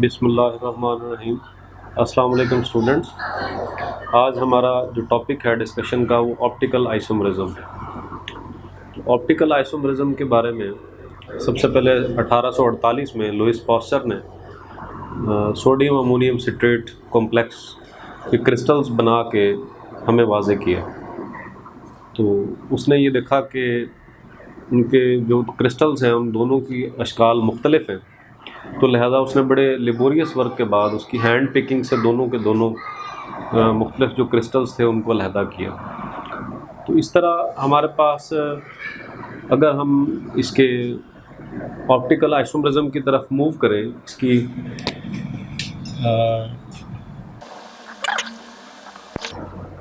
बिस्मिल्लाहिर्रहमानिर्रहीम। अस्सलाम वालेकुम स्टूडेंट्स। आज हमारा जो टॉपिक है डिस्कशन का वो ऑप्टिकल आइसोमरिज्म है। ऑप्टिकल आइसोमरिज्म के बारे में सबसे पहले 1848 में लुईस पॉस्चर ने सोडियम अमोनियम सिट्रेट कॉम्प्लेक्स के क्रिस्टल्स बना के हमें वाज़े किया। तो उसने ये देखा कि उनके जो क्रिस्टल्स हैं उन दोनों की अशकाल मुख्तलिफ हैं, तो लिहाजा उसने बड़े लेबोरियस वर्क के बाद उसकी हैंड पिकिंग से दोनों के दोनों मुख्तलिफ जो क्रिस्टल्स थे उनको अलहदा किया। तो इस तरह हमारे पास अगर हम इसके ऑप्टिकल आइसोमरिज्म की तरफ मूव करें, इसकी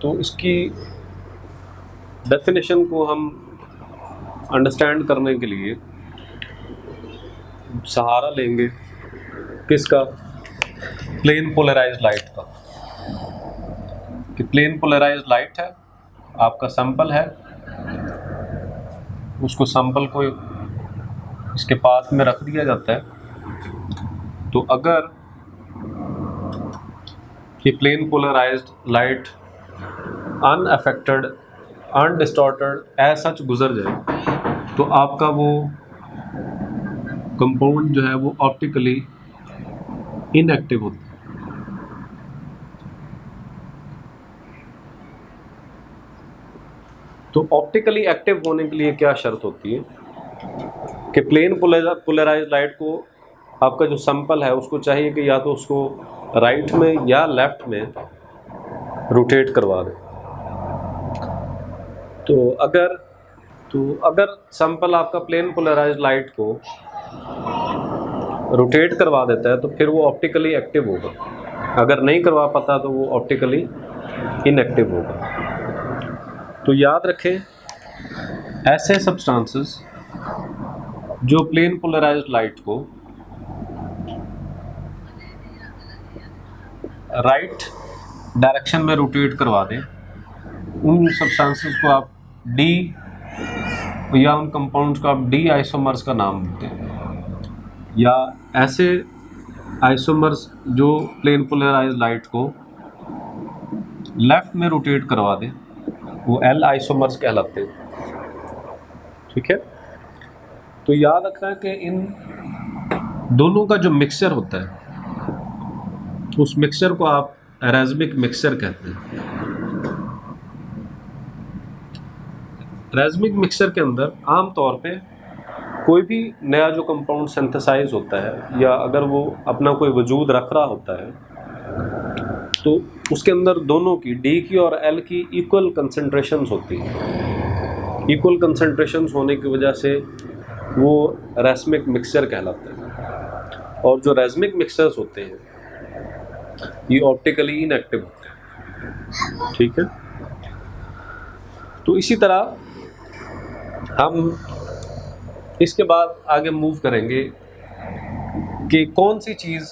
तो इसकी डेफिनेशन को हम अंडरस्टैंड करने के लिए सहारा लेंगे किसका? प्लेन पोलराइज्ड लाइट का। कि प्लेन पोलराइज्ड लाइट है, आपका सैंपल है, उसको सैंपल को इसके पास में रख दिया जाता है। तो अगर ये plane polarised light unaffected undistorted as such गुजर जाए तो आपका वो कंपाउंड जो है वो ऑप्टिकली इनएक्टिव होता है। तो ऑप्टिकली एक्टिव होने के लिए क्या शर्त होती है कि प्लेन पोलराइज्ड लाइट को आपका जो सैंपल है उसको चाहिए कि या तो उसको राइट में या लेफ्ट में रोटेट करवा दें। तो अगर सैंपल आपका प्लेन पोलराइज्ड लाइट को रोटेट करवा देता है तो फिर वो ऑप्टिकली एक्टिव होगा। अगर नहीं करवा पाता तो वो ऑप्टिकली इनएक्टिव होगा। तो याद रखें, ऐसे सब्सटेंसेस जो प्लेन पोलराइज्ड लाइट को राइट डायरेक्शन में रोटेट करवा दें, उन सब्सटेंसेस को आप डी या उन कंपाउंड्स को आप डी आइसोमर्स का नाम देते हैं। या ऐसे आइसोमर्स जो प्लेन पोलराइज्ड लाइट को लेफ्ट में रोटेट करवा दें वो एल आइसोमर्स कहलाते हैं। ठीक है, तो याद रखना है कि इन दोनों का जो मिक्सचर होता है उस मिक्सचर को आप एराज़्मिक मिक्सचर कहते हैं। एराज़्मिक मिक्सचर के अंदर आम तौर पे कोई भी नया जो कंपाउंड सिंथेसाइज होता है या अगर वो अपना कोई वजूद रख रहा होता है तो उसके अंदर दोनों की डी की और एल की इक्वल कंसंट्रेशंस होती हैं। इक्वल कंसंट्रेशंस होने की वजह से वो एराज़्मिक मिक्सचर कहलाता है। और जो एराज़्मिक मिक्सचर्स होते हैं ये ऑप्टिकली इनएक्टिव होते हैं। ठीक है, तो इसी तरह हम इसके बाद आगे मूव करेंगे कि कौन सी चीज़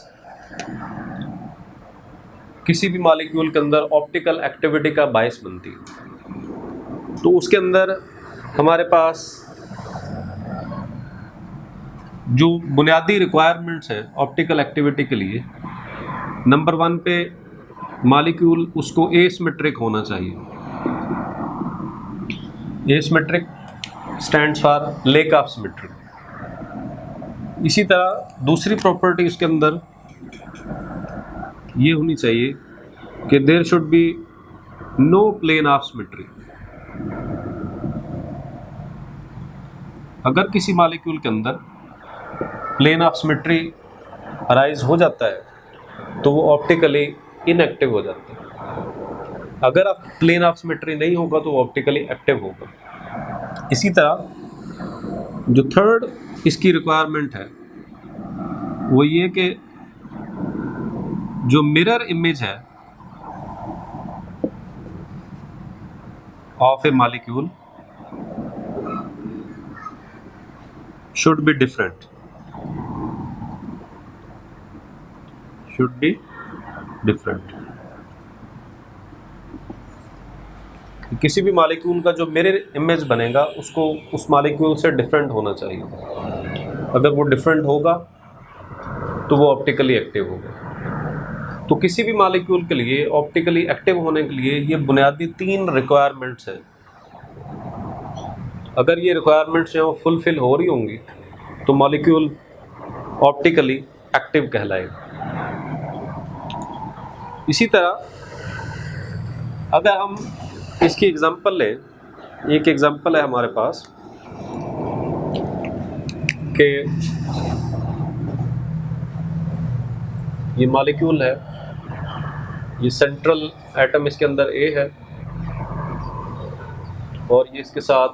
किसी भी मॉलिक्यूल के अंदर ऑप्टिकल एक्टिविटी का बायस बनती है। तो उसके अंदर हमारे पास जो बुनियादी रिक्वायरमेंट्स हैं ऑप्टिकल एक्टिविटी के लिए, नंबर 1 पे मॉलिक्यूल उसको एसिमेट्रिक होना चाहिए। Asymmetric stands for lack of symmetry. इसी तरह दूसरी प्रॉपर्टी इसके अंदर ये होनी चाहिए कि there should be no plane of symmetry. अगर किसी मॉलिक्यूल के अंदर प्लेन ऑफ सिमेट्री अराइज हो जाता है तो वो ऑप्टिकली इनएक्टिव हो जाता है। अगर आप प्लेन ऑफ सिमेट्री नहीं होगा तो वो ऑप्टिकली एक्टिव होगा। इसी तरह जो थर्ड इसकी रिक्वायरमेंट है वो ये कि जो मिरर इमेज है of A molecule should be different, should be different. किसी भी मॉलिक्यूल का जो मिरर इमेज बनेगा उसको उस मॉलिक्यूल से डिफरेंट होना चाहिए। अगर वो डिफरेंट होगा तो वो ऑप्टिकली एक्टिव होगा। तो किसी भी मॉलिक्यूल के लिए ऑप्टिकली एक्टिव होने के लिए ये बुनियादी 3 रिक्वायरमेंट्स हैं। अगर ये रिक्वायरमेंट्स जो फुलफिल हो रही होंगी तो मॉलिक्यूल ऑप्टिकली एक्टिव कहलाएगा। इसी तरह अगर हम इसकी एग्जांपल लें, एक एग्जांपल है हमारे पास कि ये मॉलिक्यूल है, ये सेंट्रल एटम इसके अंदर ए है और ये इसके साथ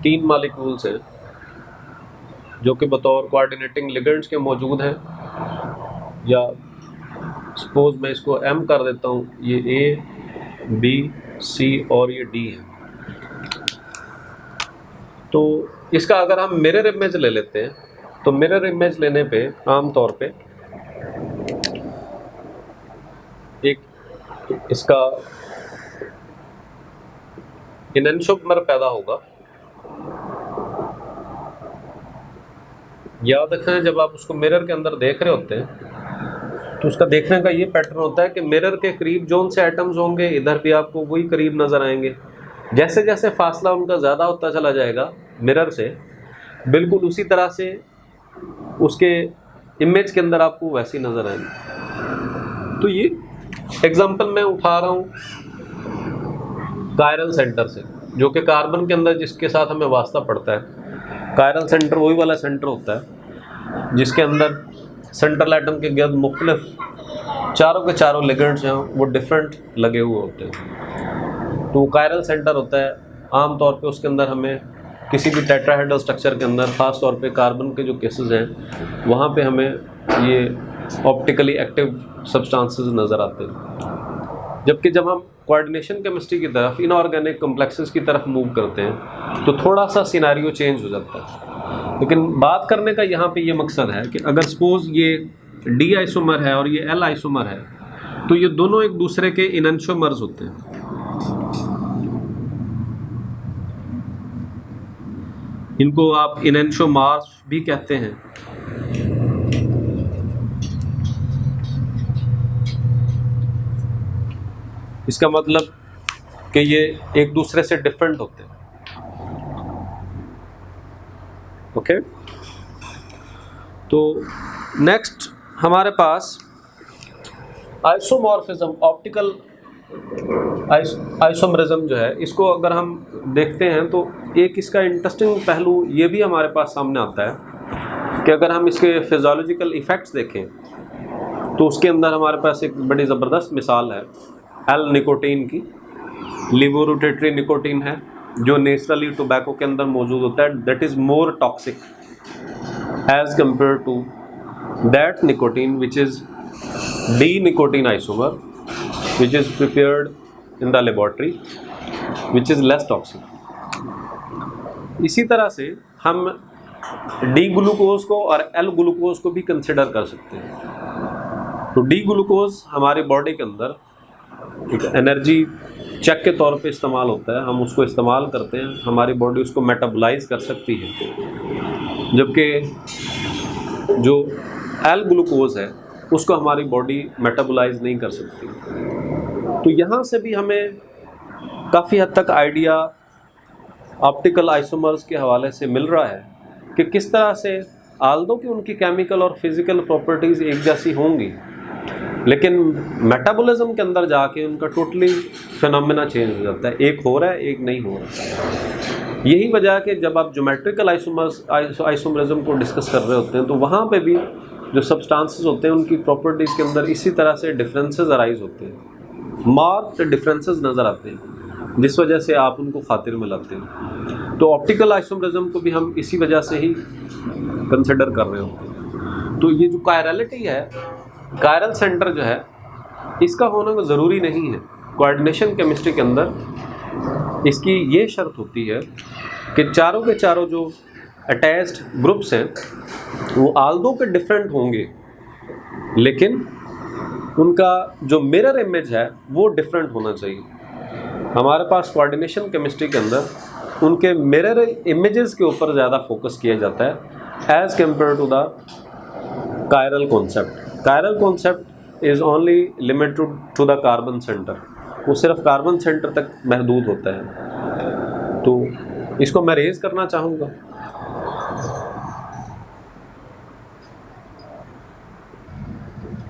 तीन मॉलिक्यूल्स हैं जो कि बतौर कोऑर्डिनेटिंग लिगेंड्स के मौजूद हैं, या सपोज मैं इसको M कर देता हूँ, ये A, B, C और ये D है। तो इसका अगर हम मिरर इमेज ले लेते हैं तो मिरर इमेज लेने पे आम तौर पे एक इसका इनेंशियोमर पैदा होगा। याद रखना, जब आप उसको मिरर के अंदर देख रहे होते हैं तो उसका देखने का ये पैटर्न होता है कि मिरर के करीब जोन से एटम्स होंगे, इधर भी आपको वही करीब नज़र आएंगे। जैसे जैसे फासला उनका ज़्यादा होता चला जाएगा मिरर से, बिल्कुल उसी तरह से उसके इमेज के अंदर आपको वैसी नज़र आएंगे। तो ये एग्जांपल मैं उठा रहा हूँ कायरल सेंटर से, जो कि कार्बन के अंदर जिसके साथ हमें वास्ता पड़ता है। कायरल सेंटर वही वाला सेंटर होता है जिसके अंदर सेंट्रल एटम के गिर्द मुख्तलिफ चारों के चारों लिगेंड्स हैं वो डिफरेंट लगे हुए होते हैं। तो वो कायरल सेंटर होता है। आम तौर पे उसके अंदर हमें किसी भी टेट्राहेड्रल स्ट्रक्चर के अंदर, ख़ास तौर पे कार्बन के जो केसेस हैं वहाँ पे हमें ये ऑप्टिकली एक्टिव सब्सटेंसेस नज़र आते हैं। जबकि जब हम कोऑर्डिनेशन केमिस्ट्री की तरफ, इनऑर्गेनिक कॉम्प्लेक्सेस की तरफ मूव करते हैं तो थोड़ा सा सिनेरियो चेंज हो जाता है। लेकिन बात करने का यहाँ पे ये मकसद है कि अगर सपोज ये डी आइसोमर है और ये एल आइसोमर है तो ये दोनों एक दूसरे के इनेंशियोमर्स होते हैं। इनको आप इनेंशियोमर्स भी कहते हैं। इसका मतलब कि ये एक दूसरे से डिफरेंट होते हैं। ओके, तो नेक्स्ट हमारे पास आइसोमॉर्फिज्म, ऑप्टिकल आइसोमरिज्म जो है, इसको अगर हम देखते हैं तो एक इसका इंटरेस्टिंग पहलू ये भी हमारे पास सामने आता है कि अगर हम इसके फिजियोलॉजिकल इफ़ेक्ट्स देखें तो उसके अंदर हमारे पास एक बड़ी ज़बरदस्त मिसाल है एल निकोटीन की। लिवोरोटेटरी निकोटीन है जो नेचुरली टोबैको के अंदर मौजूद होता है, that is more toxic as compare to that nicotine which is D nicotine isomer which is prepared in the laboratory which is less toxic। इसी तरह से हम डी ग्लूकोज को और एल ग्लूकोज को भी कंसिडर कर सकते हैं। तो डी ग्लूकोज हमारी बॉडी के अंदर एक एनर्जी चेक के तौर पे इस्तेमाल होता है, हम उसको इस्तेमाल करते हैं, हमारी बॉडी उसको मेटाबोलाइज कर सकती है। जबकि जो एल ग्लूकोज है उसको हमारी बॉडी मेटाबोलाइज नहीं कर सकती। तो यहाँ से भी हमें काफ़ी हद तक आइडिया ऑप्टिकल आइसोमर्स के हवाले से मिल रहा है कि किस तरह से आल्दो कि उनकी केमिकल और फिज़िकल प्रॉपर्टीज़ एक जैसी होंगी, लेकिन मेटाबॉलिज्म के अंदर जाके उनका टोटली फिनोमेना चेंज हो जाता है, एक हो रहा है एक नहीं हो रहा। यही वजह है कि जब आप ज्योमेट्रिकल आइसोमरिज्म को डिस्कस कर रहे होते हैं तो वहाँ पे भी जो सब्सटेंसेस होते हैं उनकी प्रॉपर्टीज़ के अंदर इसी तरह से डिफरेंसेस अराइज होते हैं, मार्क्ड डिफरेंसेस नज़र आते हैं, जिस वजह से आप उनको खातिर में लाते हैं। तो ऑप्टिकल आइसोमरिज्म को भी हम इसी वजह से ही कंसिडर कर रहे होते हैं। तो ये जो कायरलिटी है, कायरल सेंटर जो है, इसका होना ज़रूरी नहीं है। कोऑर्डिनेशन केमिस्ट्री के अंदर इसकी ये शर्त होती है कि चारों के चारों जो अटैच्ड ग्रुप्स हैं वो आल्दो के डिफरेंट होंगे, लेकिन उनका जो मिरर इमेज है वो डिफरेंट होना चाहिए। हमारे पास कोऑर्डिनेशन केमिस्ट्री के अंदर उनके मिरर इमेजेस के ऊपर ज़्यादा फोकस किया जाता है as compare to the chiral concept. Chiral concept is only limited to the carbon center, वो सिर्फ कार्बन सेंटर तक महदूद होता है। तो इसको मैं रेज करना चाहूँगा।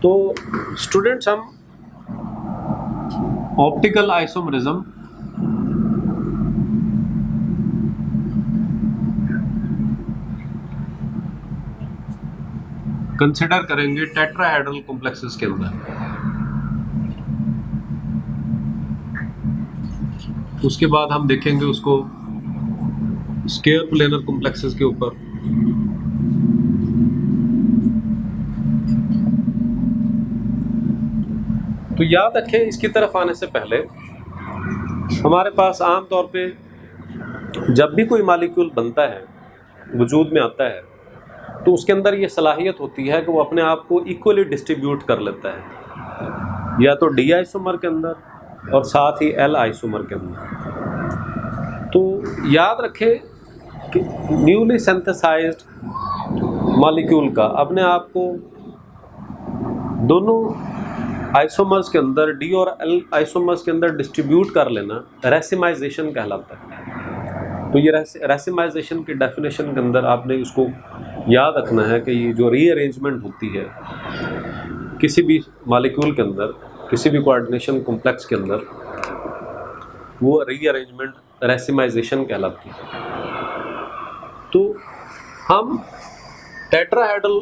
तो स्टूडेंट्स, हम ऑप्टिकल आइसोमरिज्म कंसिडर करेंगे टेट्राहेड्रल कॉम्प्लेक्सेस के अंदर। उसके बाद हम देखेंगे उसको स्क्वायर प्लेनर कॉम्प्लेक्सेस के ऊपर। तो याद रखें, इसकी तरफ आने से पहले हमारे पास आम तौर पे जब भी कोई मॉलिक्यूल बनता है, वजूद में आता है, तो उसके अंदर ये सलाहियत होती है कि वो अपने आप को इक्वली डिस्ट्रीब्यूट कर लेता है, या तो डी आइसोमर के अंदर और साथ ही एल आइसोमर के अंदर। तो याद रखें कि न्यूली सिंथेसाइज्ड मॉलिक्यूल का अपने आप को दोनों आइसोमर्स के अंदर, डी और एल आइसोमर्स के अंदर डिस्ट्रीब्यूट कर लेना रेसिमाइजेशन कहलाता है। तो ये रेसिमाइजेशन की डेफिनेशन के अंदर आपने इसको याद रखना है कि ये जो रीअरेंजमेंट होती है किसी भी मॉलिक्यूल के अंदर, किसी भी कोऑर्डिनेशन कॉम्प्लेक्स के अंदर, वो रीअरेंजमेंट रेसिमाइजेशन कहलाती है। तो हम टेट्राहेड्रल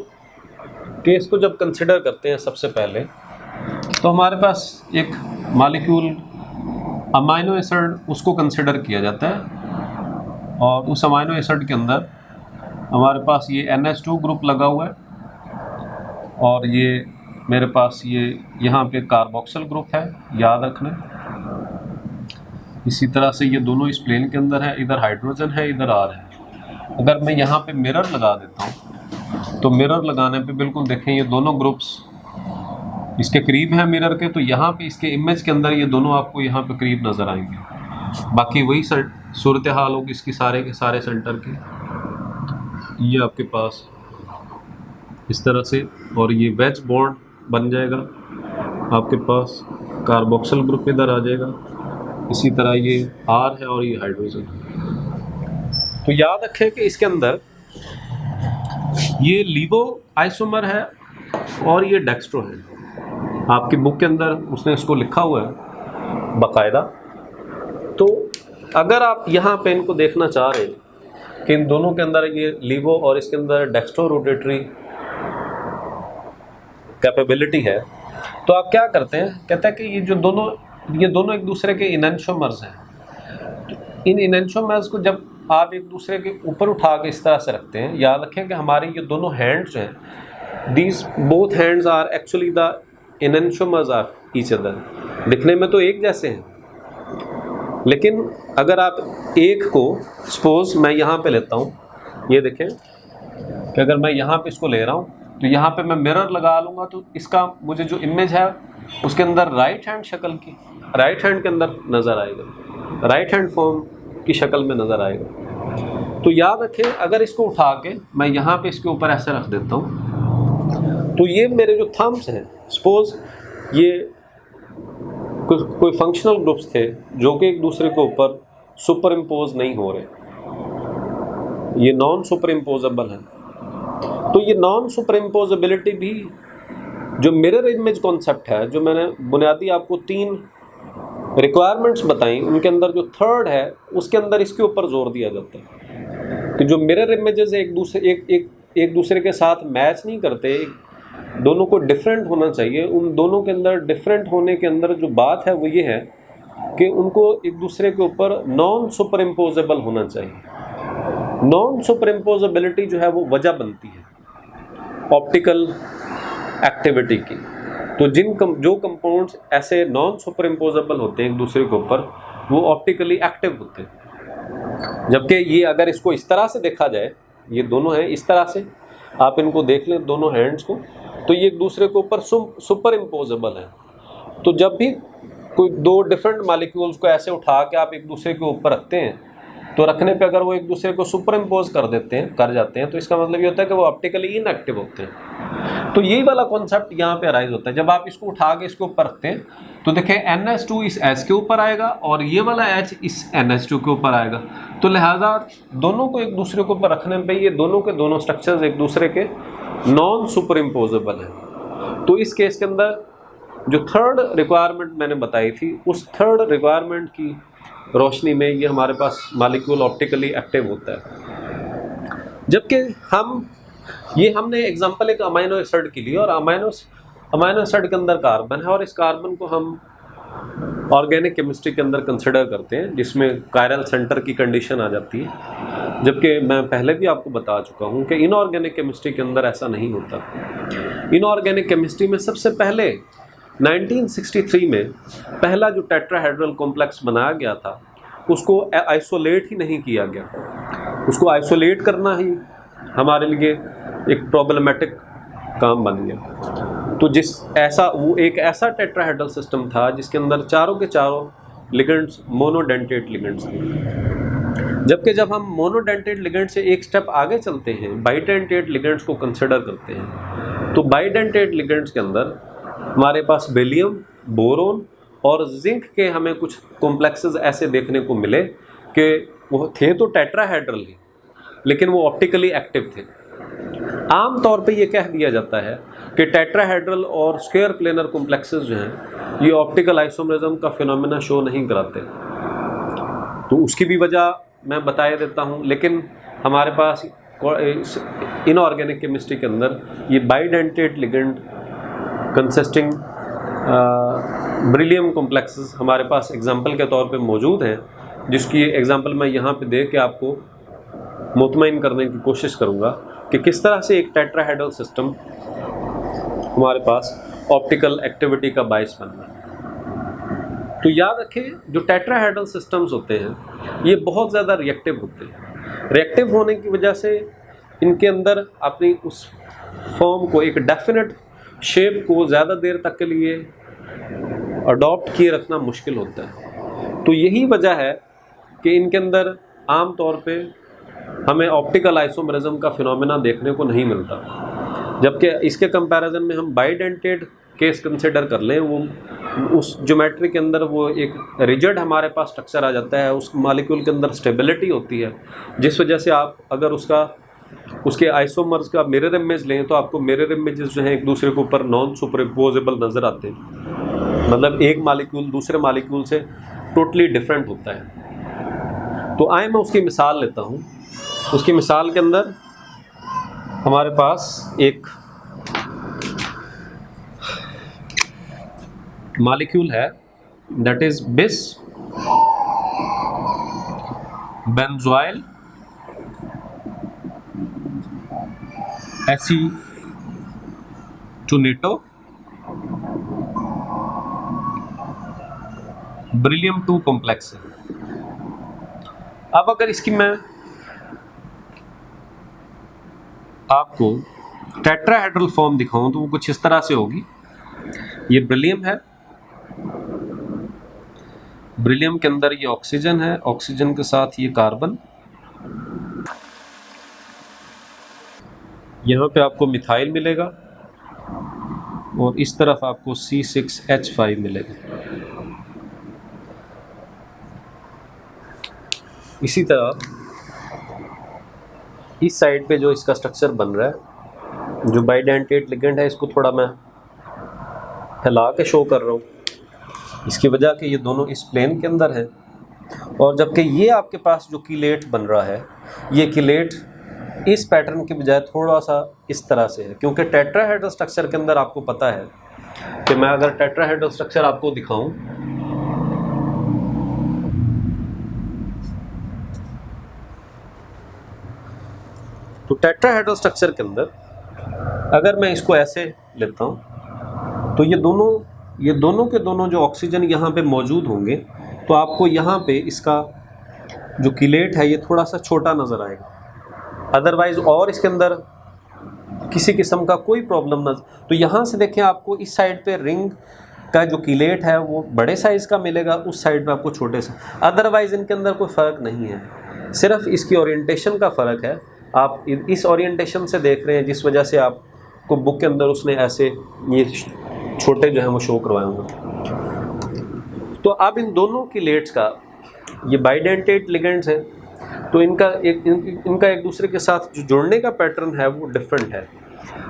केस को जब कंसिडर करते हैं सबसे पहले, तो हमारे पास एक मॉलिक्यूल अमाइनो एसिड उसको कंसिडर किया जाता है, और उस अमाइनो एसिड के अंदर हमारे पास ये NH2 ग्रुप लगा हुआ है, और ये मेरे पास ये यहाँ पे कार्बोक्सिल ग्रुप है, याद रखना। इसी तरह से ये दोनों इस प्लेन के अंदर है, इधर हाइड्रोजन है, इधर R है। अगर मैं यहाँ पे मिरर लगा देता हूँ, तो मिरर लगाने पे बिल्कुल देखें ये दोनों ग्रुप्स इसके करीब हैं मिरर के, तो यहाँ पे इसके इमेज के अंदर ये दोनों आपको यहाँ पे करीब नज़र आएंगे। बाकी वही सूरत हाल होगी इसकी सारे के सारे सेंटर की। ये आपके पास इस तरह से, और ये वेज बॉन्ड बन जाएगा आपके पास, कार्बोक्सिल ग्रुप इधर आ जाएगा, इसी तरह ये R है और ये हाइड्रोजन है। तो याद रखें कि इसके अंदर ये लीवो आइसोमर है और ये डेक्स्ट्रो है। आपकी बुक के अंदर उसने इसको लिखा हुआ है बाकायदा। तो अगर आप यहाँ पे इनको देखना चाह रहे हैं कि इन दोनों के अंदर ये लीवो और इसके अंदर डेक्स्ट्रो रोटेटरी कैपेबिलिटी है, तो आप क्या करते हैं, कहते हैं कि ये दोनों एक दूसरे के इनएंशोमर्स हैं। तो इन इनएंशोमर्स को जब आप एक दूसरे के ऊपर उठा के इस तरह से रखते हैं, याद रखें कि हमारी ये दोनों हैंड्स हैं, these both hands are actually the enantiomers of each other. दिखने में तो एक जैसे हैं, लेकिन अगर आप एक को, सपोज मैं यहाँ पे लेता हूँ, ये देखें कि अगर मैं यहाँ पे इसको ले रहा हूँ, तो यहाँ पे मैं मिरर लगा लूँगा, तो इसका मुझे जो इमेज है उसके अंदर राइट हैंड शक्ल की, राइट हैंड के अंदर नज़र आएगा, राइट हैंड फॉर्म की शक्ल में नज़र आएगा। तो याद रखें, अगर इसको उठा के मैं यहाँ पे इसके ऊपर ऐसे रख देता हूँ, तो ये मेरे जो थम्स हैं, सपोज ये कोई फंक्शनल ग्रुप्स थे जो कि एक दूसरे के ऊपर सुपर इम्पोज नहीं हो रहे, ये नॉन सुपर इम्पोजेबल है। तो ये नॉन सुपर इम्पोजेबिलिटी भी जो मिरर इमेज कॉन्सेप्ट है, जो मैंने बुनियादी आपको 3 रिक्वायरमेंट्स बताई, उनके अंदर जो थर्ड है उसके अंदर इसके ऊपर जोर दिया जाता है कि जो मिरर इमेजेस एक दूसरे के साथ मैच नहीं करते, दोनों को डिफरेंट होना चाहिए। उन दोनों के अंदर डिफरेंट होने के अंदर जो बात है वो ये है कि उनको एक दूसरे के ऊपर नॉन सुपर इम्पोजेबल होना चाहिए। नॉन सुपर इम्पोजेबिलिटी जो है वो वजह बनती है ऑप्टिकल एक्टिविटी की। तो जो कंपाउंड्स ऐसे नॉन सुपर इम्पोजेबल होते हैं एक दूसरे के ऊपर, वो ऑप्टिकली एक्टिव होते हैं। जबकि ये अगर इसको इस तरह से देखा जाए, ये दोनों हैं इस तरह से, आप इनको देख लें दोनों हैंड्स को, तो ये एक दूसरे के ऊपर सुपर इम्पोजेबल है। तो जब भी कोई 2 डिफरेंट मॉलिक्यूल्स को ऐसे उठा के आप एक दूसरे के ऊपर रखते हैं, तो रखने पे अगर वो एक दूसरे को सुपर इम्पोज कर जाते हैं तो इसका मतलब ये होता है कि वो ऑप्टिकली इनएक्टिव होते हैं। तो यही वाला कॉन्सेप्ट यहाँ पे अराइज होता है। जब आप इसको उठा के इसके ऊपर रखते हैं तो देखें NH2 इस H के ऊपर आएगा और ये वाला H इस NH2 के ऊपर आएगा। तो लिहाजा दोनों को एक दूसरे के ऊपर रखने पे ये दोनों के दोनों स्ट्रक्चर्स एक दूसरे के नॉन सुपर इम्पोजेबल हैं। तो इस केस के अंदर जो थर्ड रिक्वायरमेंट मैंने बताई थी, उस थर्ड रिक्वायरमेंट की रोशनी में ये हमारे पास मॉलिक्यूल ऑप्टिकली एक्टिव होता है। जबकि हमने एग्जांपल एक अमाइनो एसिड की ली और अमाइनो एसिड के अंदर कार्बन है और इस कार्बन को हम ऑर्गेनिक केमिस्ट्री के अंदर कंसिडर करते हैं, जिसमें कायरल सेंटर की कंडीशन आ जाती है। जबकि मैं पहले भी आपको बता चुका हूँ कि इनऑर्गेनिक केमिस्ट्री के अंदर ऐसा नहीं होता। इनऑर्गेनिक केमिस्ट्री में सबसे पहले 1963 में पहला जो टेट्राहेड्रल कॉम्प्लेक्स बनाया गया था उसको आइसोलेट ही नहीं किया गया। उसको आइसोलेट करना ही हमारे लिए एक प्रॉब्लमेटिक काम बन गया। तो वो एक ऐसा टेट्राहेड्रल सिस्टम था जिसके अंदर चारों के चारों लिगेंड्स मोनोडेंटेट लिगेंड्स थे। जबकि जब हम मोनोडेंटेट लिगेंड से एक स्टेप आगे चलते हैं, बाइडेंटेट लिगेंड्स को कंसिडर करते हैं, तो बाइडेंटेट लिगेंड्स के अंदर हमारे पास बेरिलियम, बोरोन और जिंक के हमें कुछ कॉम्प्लेक्सेस ऐसे देखने को मिले कि वो थे तो टेट्राहेड्रल ही, लेकिन वो ऑप्टिकली एक्टिव थे। आम तौर पे ये कह दिया जाता है कि टेट्राहेड्रल और स्क्वायर प्लेनर कॉम्प्लेक्सेस जो हैं ये ऑप्टिकल आइसोमेरिज्म का फिनोमेना शो नहीं कराते। तो उसकी भी वजह मैं बता देता हूँ, लेकिन हमारे पास इनऑर्गेनिक केमिस्ट्री के अंदर ये bidentate ligand consisting beryllium complexes हमारे पास एग्जांपल के तौर पे मौजूद हैं, जिसकी एग्जांपल मैं यहाँ पे दे के आपको मुतमईन करने की कोशिश करूँगा कि किस तरह से एक टेट्राहेड्रल सिस्टम हमारे पास ऑप्टिकल एक्टिविटी का बायस बन रहा है। तो याद रखें, जो टेट्राहेड्रल सिस्टम्स होते हैं ये बहुत ज़्यादा रिएक्टिव होते हैं। रिएक्टिव होने की वजह से इनके अंदर अपनी उस फॉर्म को, एक डेफिनेट शेप को ज़्यादा देर तक के लिए अडॉप्ट किए रखना मुश्किल होता है। तो यही वजह है कि इनके अंदर आम तौर पे हमें ऑप्टिकल आइसोमेरिज्म का फिनोमेना देखने को नहीं मिलता। जबकि इसके कंपैरिजन में हम बाइडेंटेट केस कंसिडर कर लें, वो उस ज्योमेट्री के अंदर वो एक रिजिड हमारे पास स्ट्रक्चर आ जाता है, उस मॉलिक्यूल के अंदर स्टेबिलिटी होती है, जिस वजह से आप अगर उसके आइसोमर्स का मिरर इमेज लें तो आपको मिरर इमेजेस जो हैं एक दूसरे के ऊपर नॉन सुपरइम्पोजेबल नज़र आते हैं। मतलब एक मॉलिक्यूल दूसरे मॉलिक्यूल से टोटली डिफरेंट होता है। तो आए मैं उसकी मिसाल लेता हूँ। उसकी मिसाल के अंदर हमारे पास एक मॉलिक्यूल है, दैट इज बिस बेंजोइल एसीटोनेटो बेरिलियम 2 कॉम्प्लेक्स है। अब अगर इसकी मैं आपको टेट्राहेड्रल फॉर्म दिखाऊं तो वो कुछ इस तरह से होगी। ये बेरिलियम है, बेरिलियम के अंदर ये ऑक्सीजन है, ऑक्सीजन के साथ ये कार्बन, यहाँ पे आपको मिथाइल मिलेगा और इस तरफ आपको C6H5 मिलेगा। इसी तरह इस साइड पे जो इसका स्ट्रक्चर बन रहा है, जो बाइडेंटेट लिगेंड है, इसको थोड़ा मैं फैला के शो कर रहा हूँ, इसकी वजह कि ये दोनों इस प्लेन के अंदर है। और जबकि ये आपके पास जो कीलेट बन रहा है, ये कीलेट इस पैटर्न के बजाय थोड़ा सा इस तरह से है, क्योंकि टेट्राहेड्रल स्ट्रक्चर के अंदर आपको पता है कि मैं अगर टेट्राहेड्रल स्ट्रक्चर आपको दिखाऊं तो टेट्राहेड्रल स्ट्रक्चर के अंदर अगर मैं इसको ऐसे लेता हूं तो ये दोनों के दोनों जो ऑक्सीजन यहाँ पे मौजूद होंगे, तो आपको यहाँ पे इसका जो कीलेट है ये थोड़ा सा छोटा नज़र आएगा। अदरवाइज और इसके अंदर किसी किस्म का कोई प्रॉब्लम ना। तो यहाँ से देखें, आपको इस साइड पे रिंग का जो कीलेट है वो बड़े साइज़ का मिलेगा, उस साइड पे आपको छोटे सा। अदरवाइज इनके अंदर कोई फ़र्क नहीं है। सिर्फ इसकी ओरिएंटेशन का फ़र्क है। आप इस ओरिएंटेशन से देख रहे हैं जिस वजह से आपको बुक के अंदर उसने ऐसे ये छोटे जो हैं वो शो करवाए होंगे। तो अब इन दोनों की लेट्स का ये बाइडेंटेट लिगेंड्स हैं, तो इनका एक दूसरे के साथ जो जुड़ने का पैटर्न है वो डिफरेंट है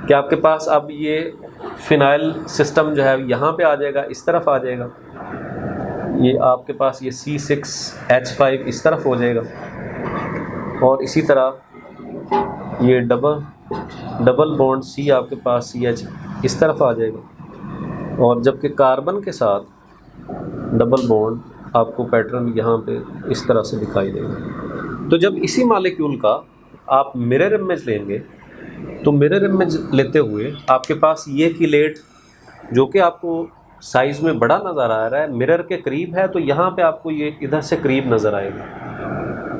कि आपके पास अब ये फिनाइल सिस्टम जो है यहाँ पे आ जाएगा, इस तरफ आ जाएगा, ये आपके पास ये C6H5 इस तरफ हो जाएगा, और इसी तरह ये डबल बॉन्ड C आपके पास CH इस तरफ आ जाएगा, और जबकि कार्बन के साथ डबल बॉन्ड आपको पैटर्न यहाँ पे इस तरह से दिखाई देगा। तो जब इसी मॉलिक्यूल का आप मिरर इमेज लेंगे तो मिरर इमेज लेते हुए आपके पास ये कीलेट जो कि आपको साइज़ में बड़ा नज़र आ रहा है, मिरर के करीब है, तो यहाँ पे आपको ये इधर से करीब नज़र आएगा।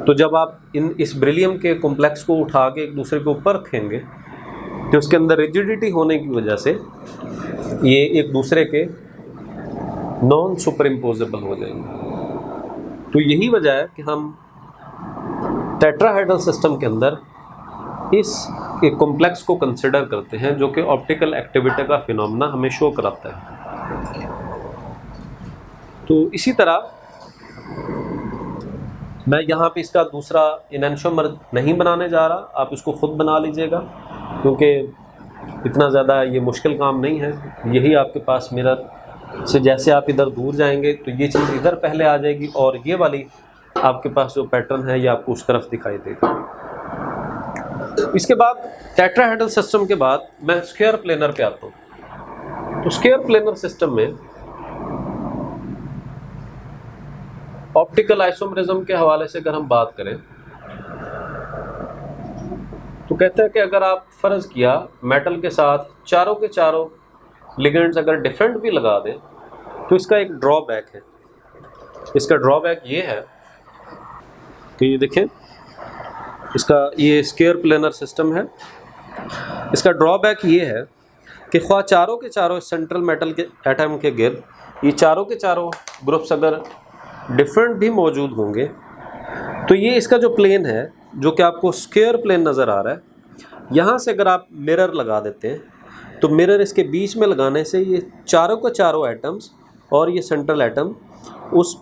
तो जब आप इस बेरिलियम के कॉम्प्लेक्स को उठा के एक दूसरे के ऊपर रखेंगे तो उसके अंदर रिजिडिटी होने की वजह से ये एक दूसरे के नॉन सुपर इम्पोजेबल हो जाएंगे। तो यही वजह है कि हम टेट्राहेड्रल सिस्टम के अंदर इस कॉम्प्लेक्स को कंसिडर करते हैं जो कि ऑप्टिकल एक्टिविटी का फिनोमेना हमें शो कराता है। तो इसी तरह मैं यहाँ पे इसका दूसरा इनैंशियोमर नहीं बनाने जा रहा, आप इसको ख़ुद बना लीजिएगा क्योंकि इतना ज़्यादा ये मुश्किल काम नहीं है। यही आपके पास मिरर से जैसे आप इधर दूर जाएंगे तो ये चीज़ इधर पहले आ जाएगी और ये वाली आपके पास जो पैटर्न है ये आपको उस तरफ दिखाई देगा। इसके बाद टेट्राहेड्रल सिस्टम के बाद मैं स्क्वायर प्लेनर पे आता हूँ। तो स्क्वायर प्लेनर सिस्टम में ऑप्टिकल आइसोमेरिज्म के हवाले से अगर हम बात करें तो कहते हैं कि अगर आप फ़र्ज़ किया मेटल के साथ चारों के चारों लिगेंड्स अगर डिफरेंट भी लगा दें तो इसका एक ड्रॉबैक है। इसका ड्रॉबैक ये है कि ये देखें, इसका ये स्क्वायर प्लेनर सिस्टम है। इसका ड्रॉबैक ये है कि ख्वाह चारों के चारों सेंट्रल मेटल के एटम के गिर्द ये चारों के चारों ग्रुप्स अगर डिफरेंट भी मौजूद होंगे तो ये इसका जो प्लेन है जो कि आपको स्क्वायर प्लेन नज़र आ रहा है, यहाँ से अगर आप मिरर लगा देते हैं तो मिरर इसके बीच में लगाने से ये चारों के चारों एटम्स और ये सेंट्रल एटम उस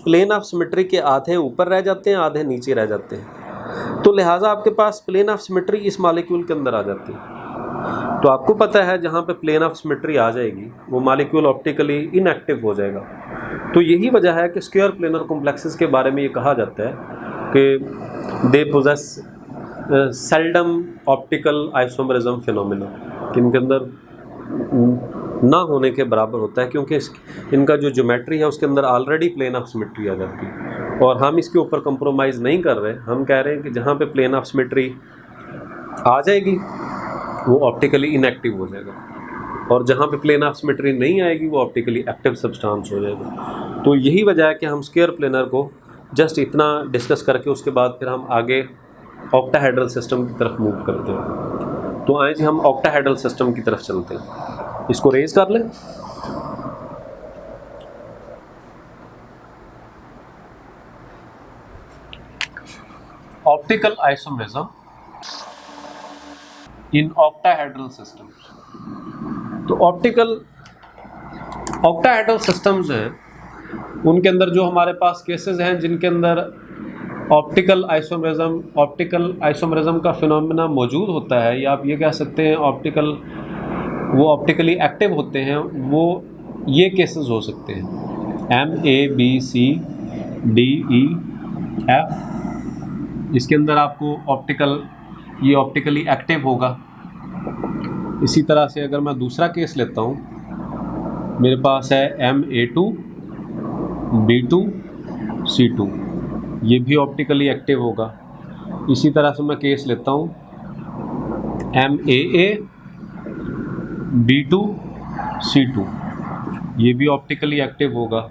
प्लेन ऑफ सिमेट्री के आधे ऊपर रह जाते हैं, आधे नीचे रह जाते हैं। तो लिहाजा आपके पास प्लेन ऑफ सिमेट्री इस मॉलिक्यूल के अंदर आ जाती है। तो आपको पता है जहाँ पे प्लेन ऑफ सिमेट्री आ जाएगी वो मॉलिक्यूल ऑप्टिकली इनएक्टिव हो जाएगा। तो यही वजह है कि स्क्वायर प्लेनर कॉम्प्लेक्सेस के बारे में ये कहा जाता है कि they possess seldom optical isomerism phenomena, कि इनके अंदर ना होने के बराबर होता है क्योंकि इनका जो ज्योमेट्री है उसके अंदर ऑलरेडी प्लेन ऑफ सिमेट्री आ जाती है। और हम इसके ऊपर कंप्रोमाइज़ नहीं कर रहे, हम कह रहे हैं कि जहाँ पे प्लेन ऑफ सिमेट्री आ जाएगी वो ऑप्टिकली इनएक्टिव हो जाएगा और जहाँ पे प्लेन ऑफ सिमेट्री नहीं आएगी वो ऑप्टिकली एक्टिव सब्सटेंस हो जाएगा। तो यही वजह है कि हम स्क्वायर प्लेनर को जस्ट इतना डिस्कस करके उसके बाद फिर हम आगे ऑक्टाहेड्रल सिस्टम की तरफ मूव करते हैं। तो आए जी हम ऑक्टाहेड्रल सिस्टम की तरफ चलते हैं। इसको रेज कर लें। Optical isomerism in octahedral systems. तो ऑक्टाहेड्रल सिस्टम्स हैं उनके अंदर जो हमारे पास केसेस हैं जिनके अंदर ऑप्टिकल आइसोमेरिज्म का फिनोमेना मौजूद होता है, या आप ये कह सकते हैं वो ऑप्टिकली एक्टिव होते हैं, वो ये केसेस हो सकते हैं MABCDEF। इसके अंदर आपको ऑप्टिकली एक्टिव होगा। इसी तरह से अगर मैं दूसरा केस लेता हूँ, मेरे पास है MA2 B2 C2, ये भी ऑप्टिकली एक्टिव होगा। इसी तरह से मैं केस लेता हूँ MAA B2 C2, ये भी ऑप्टिकली एक्टिव होगा।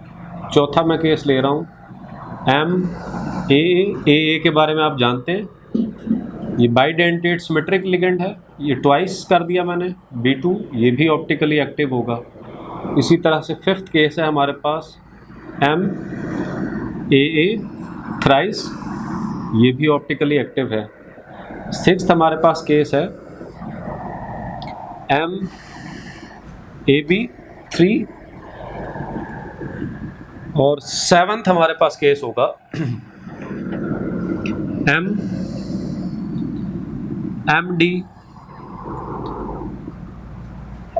चौथा मैं केस ले रहा हूँ MAA के बारे में आप जानते हैं, ये बाइडेंटेट सिमेट्रिक लिगेंड है, ये ट्वाइस कर दिया मैंने। B2 ये भी ऑप्टिकली एक्टिव होगा। इसी तरह से फिफ्थ केस है हमारे पास MAA थ्राइस ये भी ऑप्टिकली एक्टिव है। सिक्स्थ हमारे पास केस है MAB3 और सेवंथ हमारे पास केस होगा MD।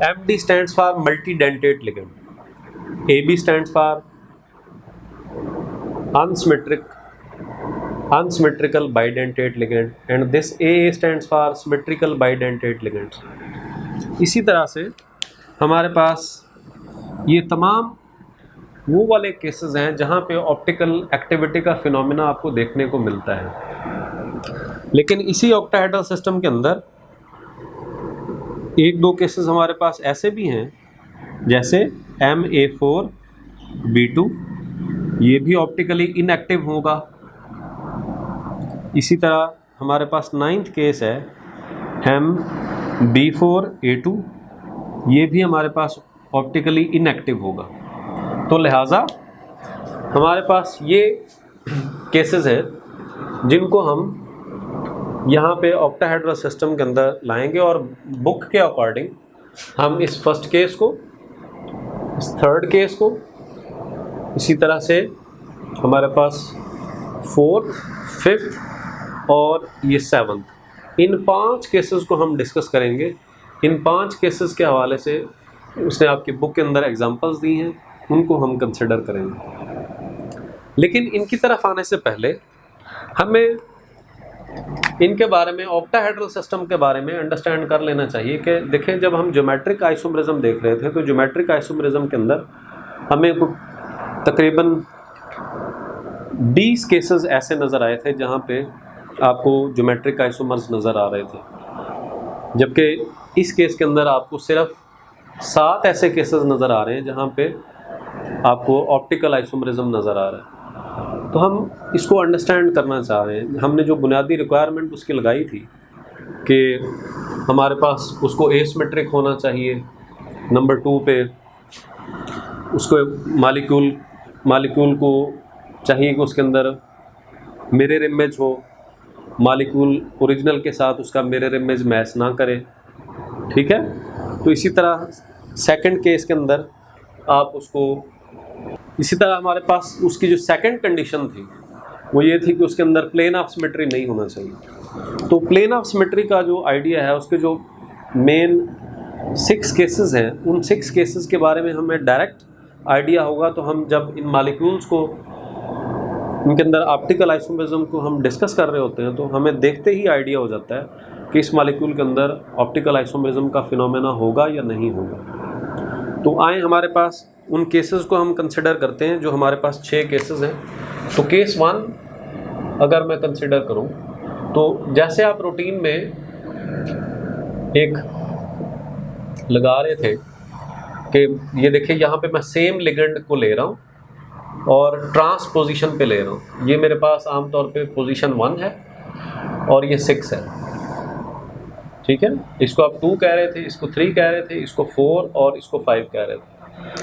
MD stands for multidentate ligand, AB stands for unsymmetrical bidentate ligand, and this AA stands for symmetrical bidentate ligands। इसी तरह से हमारे पास ये तमाम वो वाले केसेस हैं जहाँ पे ऑप्टिकल एक्टिविटी का फिनोमेना आपको देखने को मिलता है। लेकिन इसी ऑक्टाहेड्रल सिस्टम के अंदर एक दो केसेस हमारे पास ऐसे भी हैं, जैसे MA4B2, ये भी ऑप्टिकली इनएक्टिव होगा। इसी तरह हमारे पास नाइन्थ केस है MB4A2, ये भी हमारे पास ऑप्टिकली इनएक्टिव होगा। तो लिहाजा हमारे पास ये केसेस हैं जिनको हम यहाँ पे ऑक्टाहेड्रल सिस्टम के अंदर लाएंगे और बुक के अकॉर्डिंग हम इस फर्स्ट केस को, इस थर्ड केस को, इसी तरह से हमारे पास फोर्थ, फिफ्थ और ये सेवंथ, इन 5 केसेस को हम डिस्कस करेंगे। इन 5 केसेस के हवाले से उसने आपकी बुक के अंदर एग्जांपल्स दी हैं, उनको हम कंसिडर करेंगे। लेकिन इनकी तरफ आने से पहले हमें इनके बारे में, ऑक्टाहेड्रल सिस्टम के बारे में अंडरस्टैंड कर लेना चाहिए कि देखें, जब हम ज्योमेट्रिक आइसोमेरिज्म देख रहे थे तो ज्योमेट्रिक आइसोमेरिज्म के अंदर हमें तकरीबन 20 केसेस ऐसे नज़र आए थे जहाँ पे आपको ज्योमेट्रिक आइसोमर्स नज़र आ रहे थे, जबकि इस केस के अंदर आपको सिर्फ 7 ऐसे केसेस नज़र आ रहे हैं जहाँ पे आपको ऑप्टिकल आइसोमेरिज्म नज़र आ रहा है। तो हम इसको अंडरस्टैंड करना चाह रहे हैं। हमने जो बुनियादी रिक्वायरमेंट उसकी लगाई थी कि हमारे पास उसको एसिमेट्रिक होना चाहिए, नंबर 2 पे उसको मालिक्यूल को चाहिए कि उसके अंदर मिरर इमेज हो, मालिक्यूल ओरिजिनल के साथ उसका मिरर इमेज मैच ना करे, ठीक है। तो इसी तरह सेकंड केस के अंदर आप उसको, इसी तरह हमारे पास उसकी जो सेकंड कंडीशन थी वो ये थी कि उसके अंदर प्लेन ऑफ सिमेट्री नहीं होना चाहिए। तो प्लेन ऑफ सिमेट्री का जो आइडिया है, उसके जो मेन 6 केसेस हैं, उन 6 केसेस के बारे में हमें डायरेक्ट आइडिया होगा। तो हम जब इन मॉलिक्यूल्स को, इनके अंदर ऑप्टिकल आइसोमेरिज्म को हम डिस्कस कर रहे होते हैं तो हमें देखते ही आइडिया हो जाता है कि इस मॉलिक्यूल के अंदर ऑप्टिकल आइसोमेरिज्म का फिनोमेना होगा या नहीं होगा। तो आए हमारे पास उन केसेस को हम कंसिडर करते हैं, जो हमारे पास 6 केसेस हैं। तो केस 1 अगर मैं कंसिडर करूं तो जैसे आप रूटीन में एक लगा रहे थे कि ये देखिए यहाँ पे मैं सेम लिगेंड को ले रहा हूँ और ट्रांस पोजीशन पे ले रहा हूँ। ये मेरे पास आमतौर पे पोजीशन 1 है और ये 6 है, ठीक है। इसको आप 2 कह रहे थे, इसको 3 कह रहे थे, इसको 4 और इसको 5 कह रहे थे।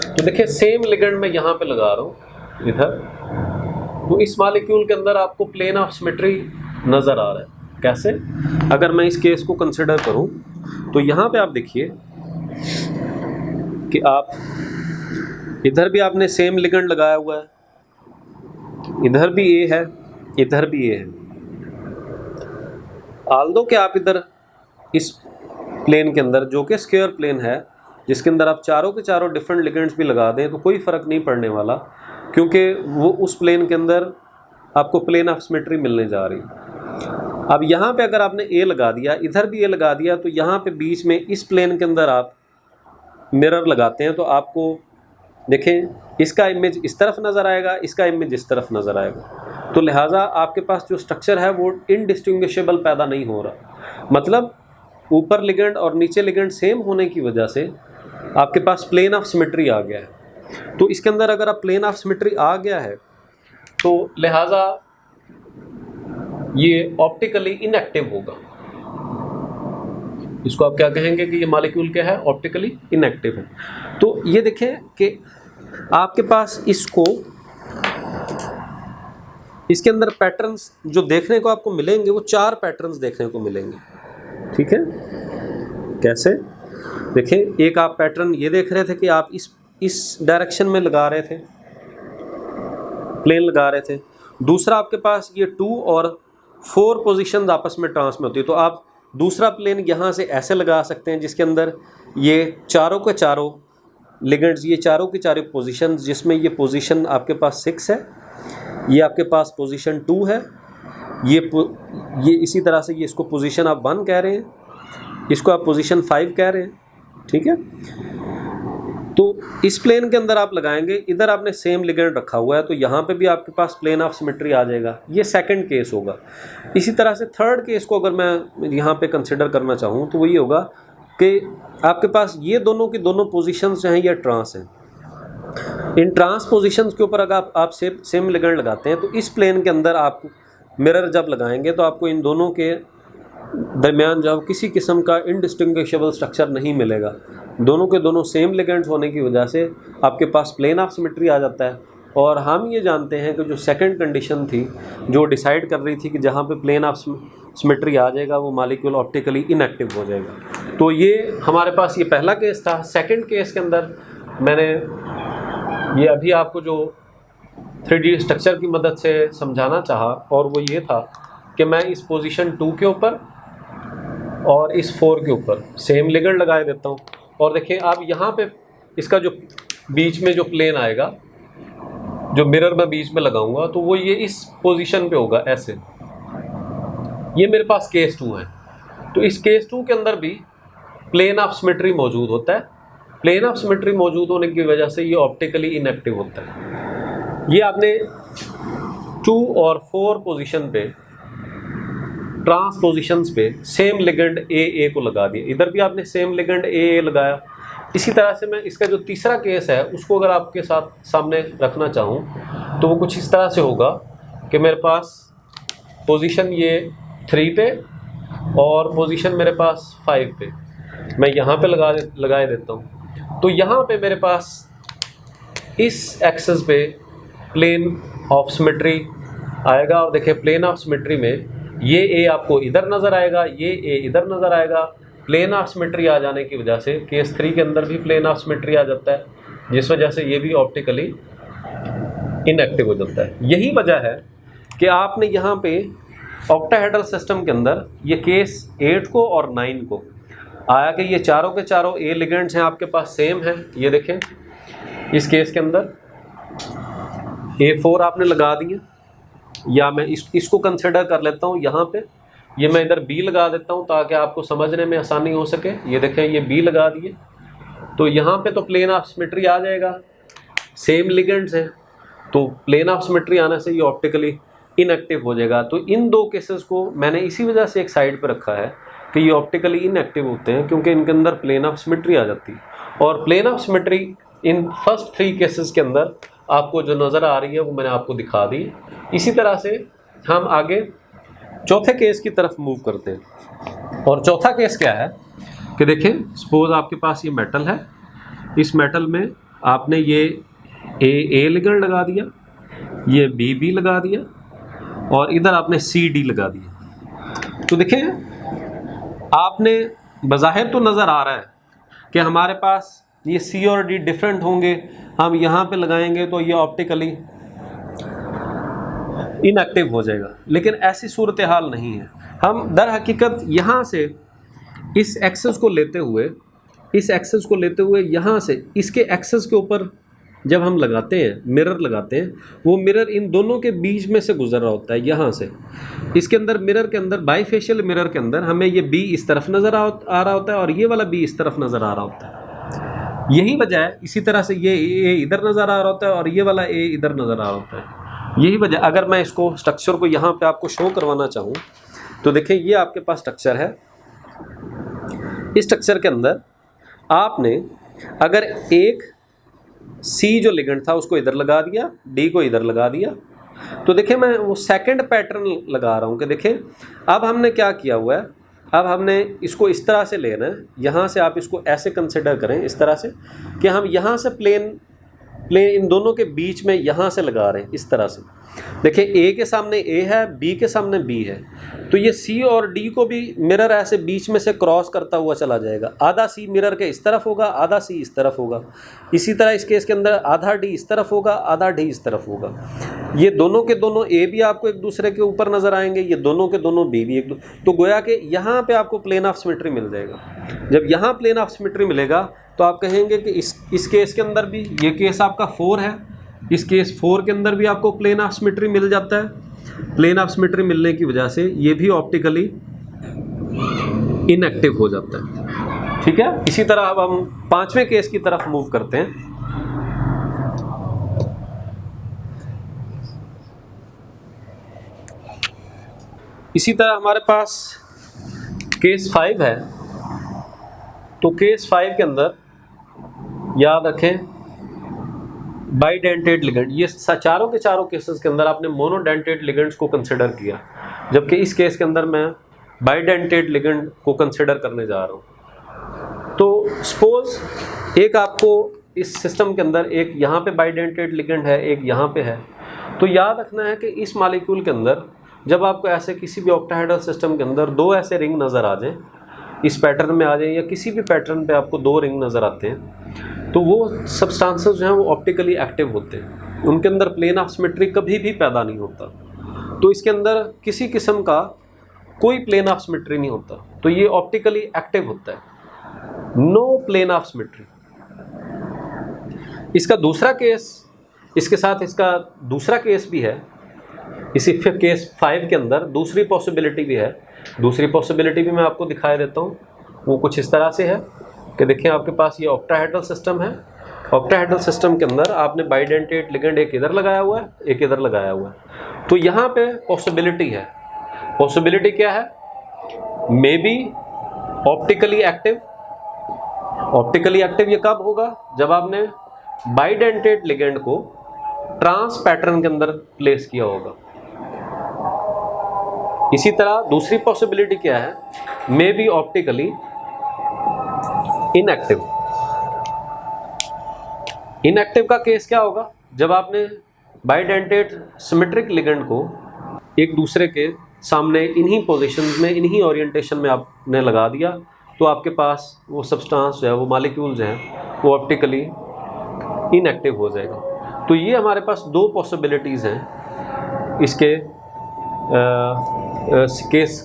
तो देखिए सेम लिगेंड मैं यहाँ पे लगा रहा हूँ इधर, तो इस मॉलिक्यूल के अंदर आपको प्लेन ऑफ सिमेट्री नज़र आ रहा है। कैसे? अगर मैं इस केस को कंसिडर करूँ तो यहाँ पे आप देखिए कि आप इधर भी आपने सेम लिगेंड लगाया हुआ है, इधर भी ए है, इधर भी ए है। आल्दो कि आप इधर इस प्लेन के अंदर, जो कि स्क्वायर प्लेन है, जिसके अंदर आप चारों के चारों डिफरेंट लिगेंड्स भी लगा दें तो कोई फ़र्क नहीं पड़ने वाला, क्योंकि वो उस प्लेन के अंदर आपको प्लेन ऑफ सिमेट्री मिलने जा रही है। अब यहाँ पे अगर आपने ए लगा दिया, इधर भी ए लगा दिया, तो यहाँ पे बीच में इस प्लेन के अंदर आप मिरर लगाते हैं तो आपको देखें इसका इमेज इस तरफ नज़र आएगा, इसका इमेज इस तरफ नज़र आएगा। तो लिहाजा आपके पास जो स्ट्रक्चर है वो इनडिस्टिंग्विशेबल पैदा नहीं हो रहा। मतलब ऊपर लिगेंड और नीचे लिगेंड सेम होने की वजह से आपके पास प्लेन ऑफ सिमेट्री आ गया है। तो इसके अंदर अगर आप प्लेन ऑफ सिमेट्री आ गया है तो लिहाजा ये ऑप्टिकली इनएक्टिव होगा। इसको आप क्या कहेंगे कि ये मॉलिक्यूल क्या है? ऑप्टिकली इनएक्टिव है। तो ये देखें कि आपके पास इसको इसके अंदर पैटर्न्स जो देखने को आपको मिलेंगे वो 4 पैटर्न्स देखने को मिलेंगे, ठीक है। कैसे? देखिए, एक आप पैटर्न ये देख रहे थे कि आप इस डायरेक्शन में लगा रहे थे, प्लेन लगा रहे थे। दूसरा आपके पास ये 2 और 4 पोजीशंस आपस में ट्रांस में होती है, तो आप दूसरा प्लेन यहाँ से ऐसे लगा सकते हैं जिसके अंदर ये चारों के चारों लिगेंड्स, ये चारों की चारों पोजीशंस, जिसमें ये पोजीशन आपके पास 6 है, ये आपके पास पोजीशन 2 है, ये इसी तरह से ये इसको पोजीशन आप 1 कह रहे हैं, इसको आप पोजीशन 5 कह रहे हैं, ठीक है। तो इस प्लेन के अंदर आप लगाएंगे, इधर आपने सेम लिगेंड रखा हुआ है, तो यहाँ पे भी आपके पास प्लेन ऑफ सिमेट्री आ जाएगा। ये सेकंड केस होगा। इसी तरह से थर्ड केस को अगर मैं यहाँ पे कंसिडर करना चाहूँ तो वही होगा कि आपके पास ये दोनों की दोनों पोजीशंस जो हैं ये ट्रांस हैं। इन ट्रांस पोजीशंस के ऊपर अगर आप सेम लिगेंड लगाते हैं तो इस प्लेन के अंदर आप मिरर जब लगाएंगे तो आपको इन दोनों के दरमियान जब किसी किस्म का इनडिस्टिंग्विशेबल स्ट्रक्चर नहीं मिलेगा। दोनों के दोनों सेम लिगेंड्स होने की वजह से आपके पास प्लेन ऑफ सिमेट्री आ जाता है। और हम ये जानते हैं कि जो सेकंड कंडीशन थी जो डिसाइड कर रही थी कि जहाँ पे प्लेन ऑफ सिमेट्री आ जाएगा वो मॉलिक्यूल ऑप्टिकली इनएक्टिव हो जाएगा। तो ये हमारे पास ये पहला केस था। सेकंड केस के अंदर मैंने ये अभी आपको जो 3D स्ट्रक्चर की मदद से समझाना चाहा, और वो ये था कि मैं इस पोजीशन 2 के ऊपर और इस 4 के ऊपर सेम लिगेंड लगा देता हूँ। और देखिए आप यहाँ पे इसका जो बीच में जो प्लेन आएगा, जो मिरर मैं बीच में लगाऊंगा, तो वो ये इस पोजीशन पे होगा ऐसे। ये मेरे पास केस 2 है। तो इस केस 2 के अंदर भी प्लेन ऑफ सिमेट्री मौजूद होता है। प्लेन ऑफ सिमेट्री मौजूद होने की वजह से ये ऑप्टिकली इनएक्टिव होता है। ये आपने 2 और 4 पोजीशन पे, ट्रांस पोजीशंस पे सेम लिगेंड ए को लगा दिया। इधर भी आपने सेम लिगेंड ए लगाया। इसी तरह से मैं इसका जो तीसरा केस है उसको अगर आपके साथ सामने रखना चाहूँ तो वो कुछ इस तरह से होगा कि मेरे पास पोजीशन ये 3 पे और पोजीशन मेरे पास 5 पे मैं यहाँ पे लगाए देता हूँ। तो यहाँ पे मेरे पास इस एक्सिस पे प्लेन ऑफ सिमेट्री आएगा। और देखिए प्लेन ऑफ सिमेट्री में ये ए आपको इधर नज़र आएगा, ये ए इधर नज़र आएगा। प्लेन ऑफ सिमेट्री आ जाने की वजह से केस 3 के अंदर भी प्लेन ऑफ सिमेट्री आ जाता है, जिस वजह से ये भी ऑप्टिकली इनएक्टिव हो जाता है। यही वजह है कि आपने यहाँ पे ऑक्टाहेड्रल सिस्टम के अंदर ये केस 8 को और 9 को आया कि ये चारों के चारों ए लिगेंड्स हैं आपके पास सेम हैं। ये देखें इस केस के अंदर A4 आपने लगा दिया, या मैं इसको कंसिडर कर लेता हूँ यहाँ पे, ये मैं इधर B लगा देता हूँ ताकि आपको समझने में आसानी हो सके। ये देखें ये B लगा दिए, तो यहाँ पे तो प्लेन ऑफ सिमेट्री आ जाएगा, सेम लिगेंड्स हैं, तो प्लेन ऑफ सिमेट्री आने से ये ऑप्टिकली इनएक्टिव हो जाएगा। तो इन दो केसेस को मैंने इसी वजह से एक साइड पर रखा है कि ये ऑप्टिकली इनएक्टिव होते हैं, क्योंकि इनके अंदर प्लेन ऑफ सिमेट्री आ जाती है। और plane of symmetry in first 3 cases के अंदर आपको जो नज़र आ रही है वो मैंने आपको दिखा दी। इसी तरह से हम आगे चौथे केस की तरफ मूव करते हैं। और चौथा केस क्या है कि देखें, सपोज आपके पास ये मेटल है, इस मेटल में आपने ये ए लिगेंड लगा दिया, ये बी लगा दिया, और इधर आपने CD लगा दिया। तो देखें आपने बज़ाहिर तो नज़र आ रहा है कि हमारे पास ये C और D डिफरेंट होंगे, हम यहाँ पे लगाएंगे तो ये ऑप्टिकली इनएक्टिव हो जाएगा, लेकिन ऐसी सूरत हाल नहीं है। हम दर हकीकत यहाँ से इस एक्सेस को लेते हुए यहाँ से इसके एक्सेस के ऊपर जब हम लगाते हैं, मिरर लगाते हैं, वो मिरर इन दोनों के बीच में से गुजर रहा होता है। यहाँ से इसके अंदर मिरर के अंदर, बाईफेशियल मिरर के अंदर हमें ये B इस तरफ नज़र आ रहा होता है और ये वाला B इस तरफ नज़र आ रहा होता है। यही वजह है, इसी तरह से ये A इधर नज़र आ रहा होता है और ये वाला A इधर नज़र आ रहा होता है। यही वजह, अगर मैं इसको स्ट्रक्चर को यहाँ पे आपको शो करवाना चाहूँ तो देखिए ये आपके पास स्ट्रक्चर है। इस स्ट्रक्चर के अंदर आपने अगर एक C जो लिगेंड था उसको इधर लगा दिया, D को इधर लगा दिया, तो देखिए मैं वो सेकंड पैटर्न लगा रहा हूँ कि देखें अब हमने क्या किया हुआ है। अब हमने इसको इस तरह से लेना है, यहाँ से आप इसको ऐसे कंसिडर करें इस तरह से कि हम यहाँ से प्लेन प्लेन इन दोनों के बीच में यहाँ से लगा रहे हैं इस तरह से। देखिए ए के सामने ए है, बी के सामने बी है, तो ये सी और डी को भी मिरर ऐसे बीच में से क्रॉस करता हुआ चला जाएगा। आधा सी मिरर के इस तरफ होगा, आधा सी इस तरफ होगा। इसी तरह इस केस के अंदर आधा डी इस तरफ होगा, आधा डी इस तरफ होगा। ये दोनों के दोनों ए भी आपको एक दूसरे के ऊपर नज़र आएंगे, ये दोनों के दोनों बी भी तो गोया कि यहाँ पे आपको प्लेन ऑफ सिमेट्री मिल जाएगा। जब यहाँ प्लेन ऑफ सिमेट्री मिलेगा तो आप कहेंगे कि इस केस के अंदर भी, ये केस आपका 4 है, इस केस 4 के अंदर भी आपको प्लेन ऑफ सिमेट्री मिल जाता है। प्लेन ऑफ सिमेट्री मिलने की वजह से ये भी ऑप्टिकली इनएक्टिव हो जाता है। ठीक है, इसी तरह अब हम 5वें केस की तरफ मूव करते हैं। इसी तरह हमारे पास केस 5 है, तो केस 5 के अंदर याद रखें बाइडेंटेड लिगेंड। ये चारों के चारों केसेस के अंदर आपने मोनोडेंटेड लिगेंड्स को कंसिडर किया, जबकि इस केस के अंदर मैं बाइडेंटेड लिगेंड को कंसिडर करने जा रहा हूँ। तो सपोज एक आपको इस सिस्टम के अंदर एक यहाँ पे बाइडेंटेड लिगेंड है, एक यहाँ पे है, तो याद रखना है कि इस मॉलिक्यूल के अंदर जब आपको ऐसे किसी भी ऑक्टाहेड्रल सिस्टम के अंदर 2 ऐसे रिंग नज़र आ जाएं, इस पैटर्न में आ जाए या किसी भी पैटर्न पे आपको 2 रिंग नज़र आते हैं, तो वो सब्सटेंसेस जो हैं वो ऑप्टिकली एक्टिव होते हैं, उनके अंदर प्लेन ऑफ सिमेट्री कभी भी पैदा नहीं होता। तो इसके अंदर किसी किस्म का कोई प्लेन ऑफ सिमेट्री नहीं होता, तो ये ऑप्टिकली एक्टिव होता है, नो प्लेन ऑफ सिमेट्री। इसका दूसरा केस, इसके साथ इसका दूसरा केस भी है, इसी केस 5 के अंदर दूसरी पॉसिबिलिटी भी है। दूसरी पॉसिबिलिटी भी मैं आपको दिखाई देता हूँ। वो कुछ इस तरह से है कि देखिए आपके पास ये ऑक्टाहेड्रल सिस्टम है। ऑक्टाहेड्रल सिस्टम के अंदर आपने बाइडेंटेड लिगेंड एक इधर लगाया हुआ है, एक इधर लगाया हुआ है। तो यहाँ पे पॉसिबिलिटी है। पॉसिबिलिटी क्या है? May be optically active. Optically active ये कब होगा? जब आपने बाइडेंटेड लिगेंड को ट्रांस पैटर्न के अंदर प्लेस किया होगा। इसी तरह दूसरी पॉसिबिलिटी क्या है? May be optically inactive. Inactive का केस क्या होगा? जब आपने बाइडेंटेड सिमेट्रिक लिगेंड को एक दूसरे के सामने इन्हीं पोजीशंस में, इन्हीं ओरिएंटेशन में आपने लगा दिया, तो आपके पास वो सब्सटेंस जो है, वो मॉलिक्यूल जो हैं, वो ऑप्टिकली इनएक्टिव हो जाएगा। तो ये हमारे पास 2 पॉसिबिलिटीज़ हैं इसके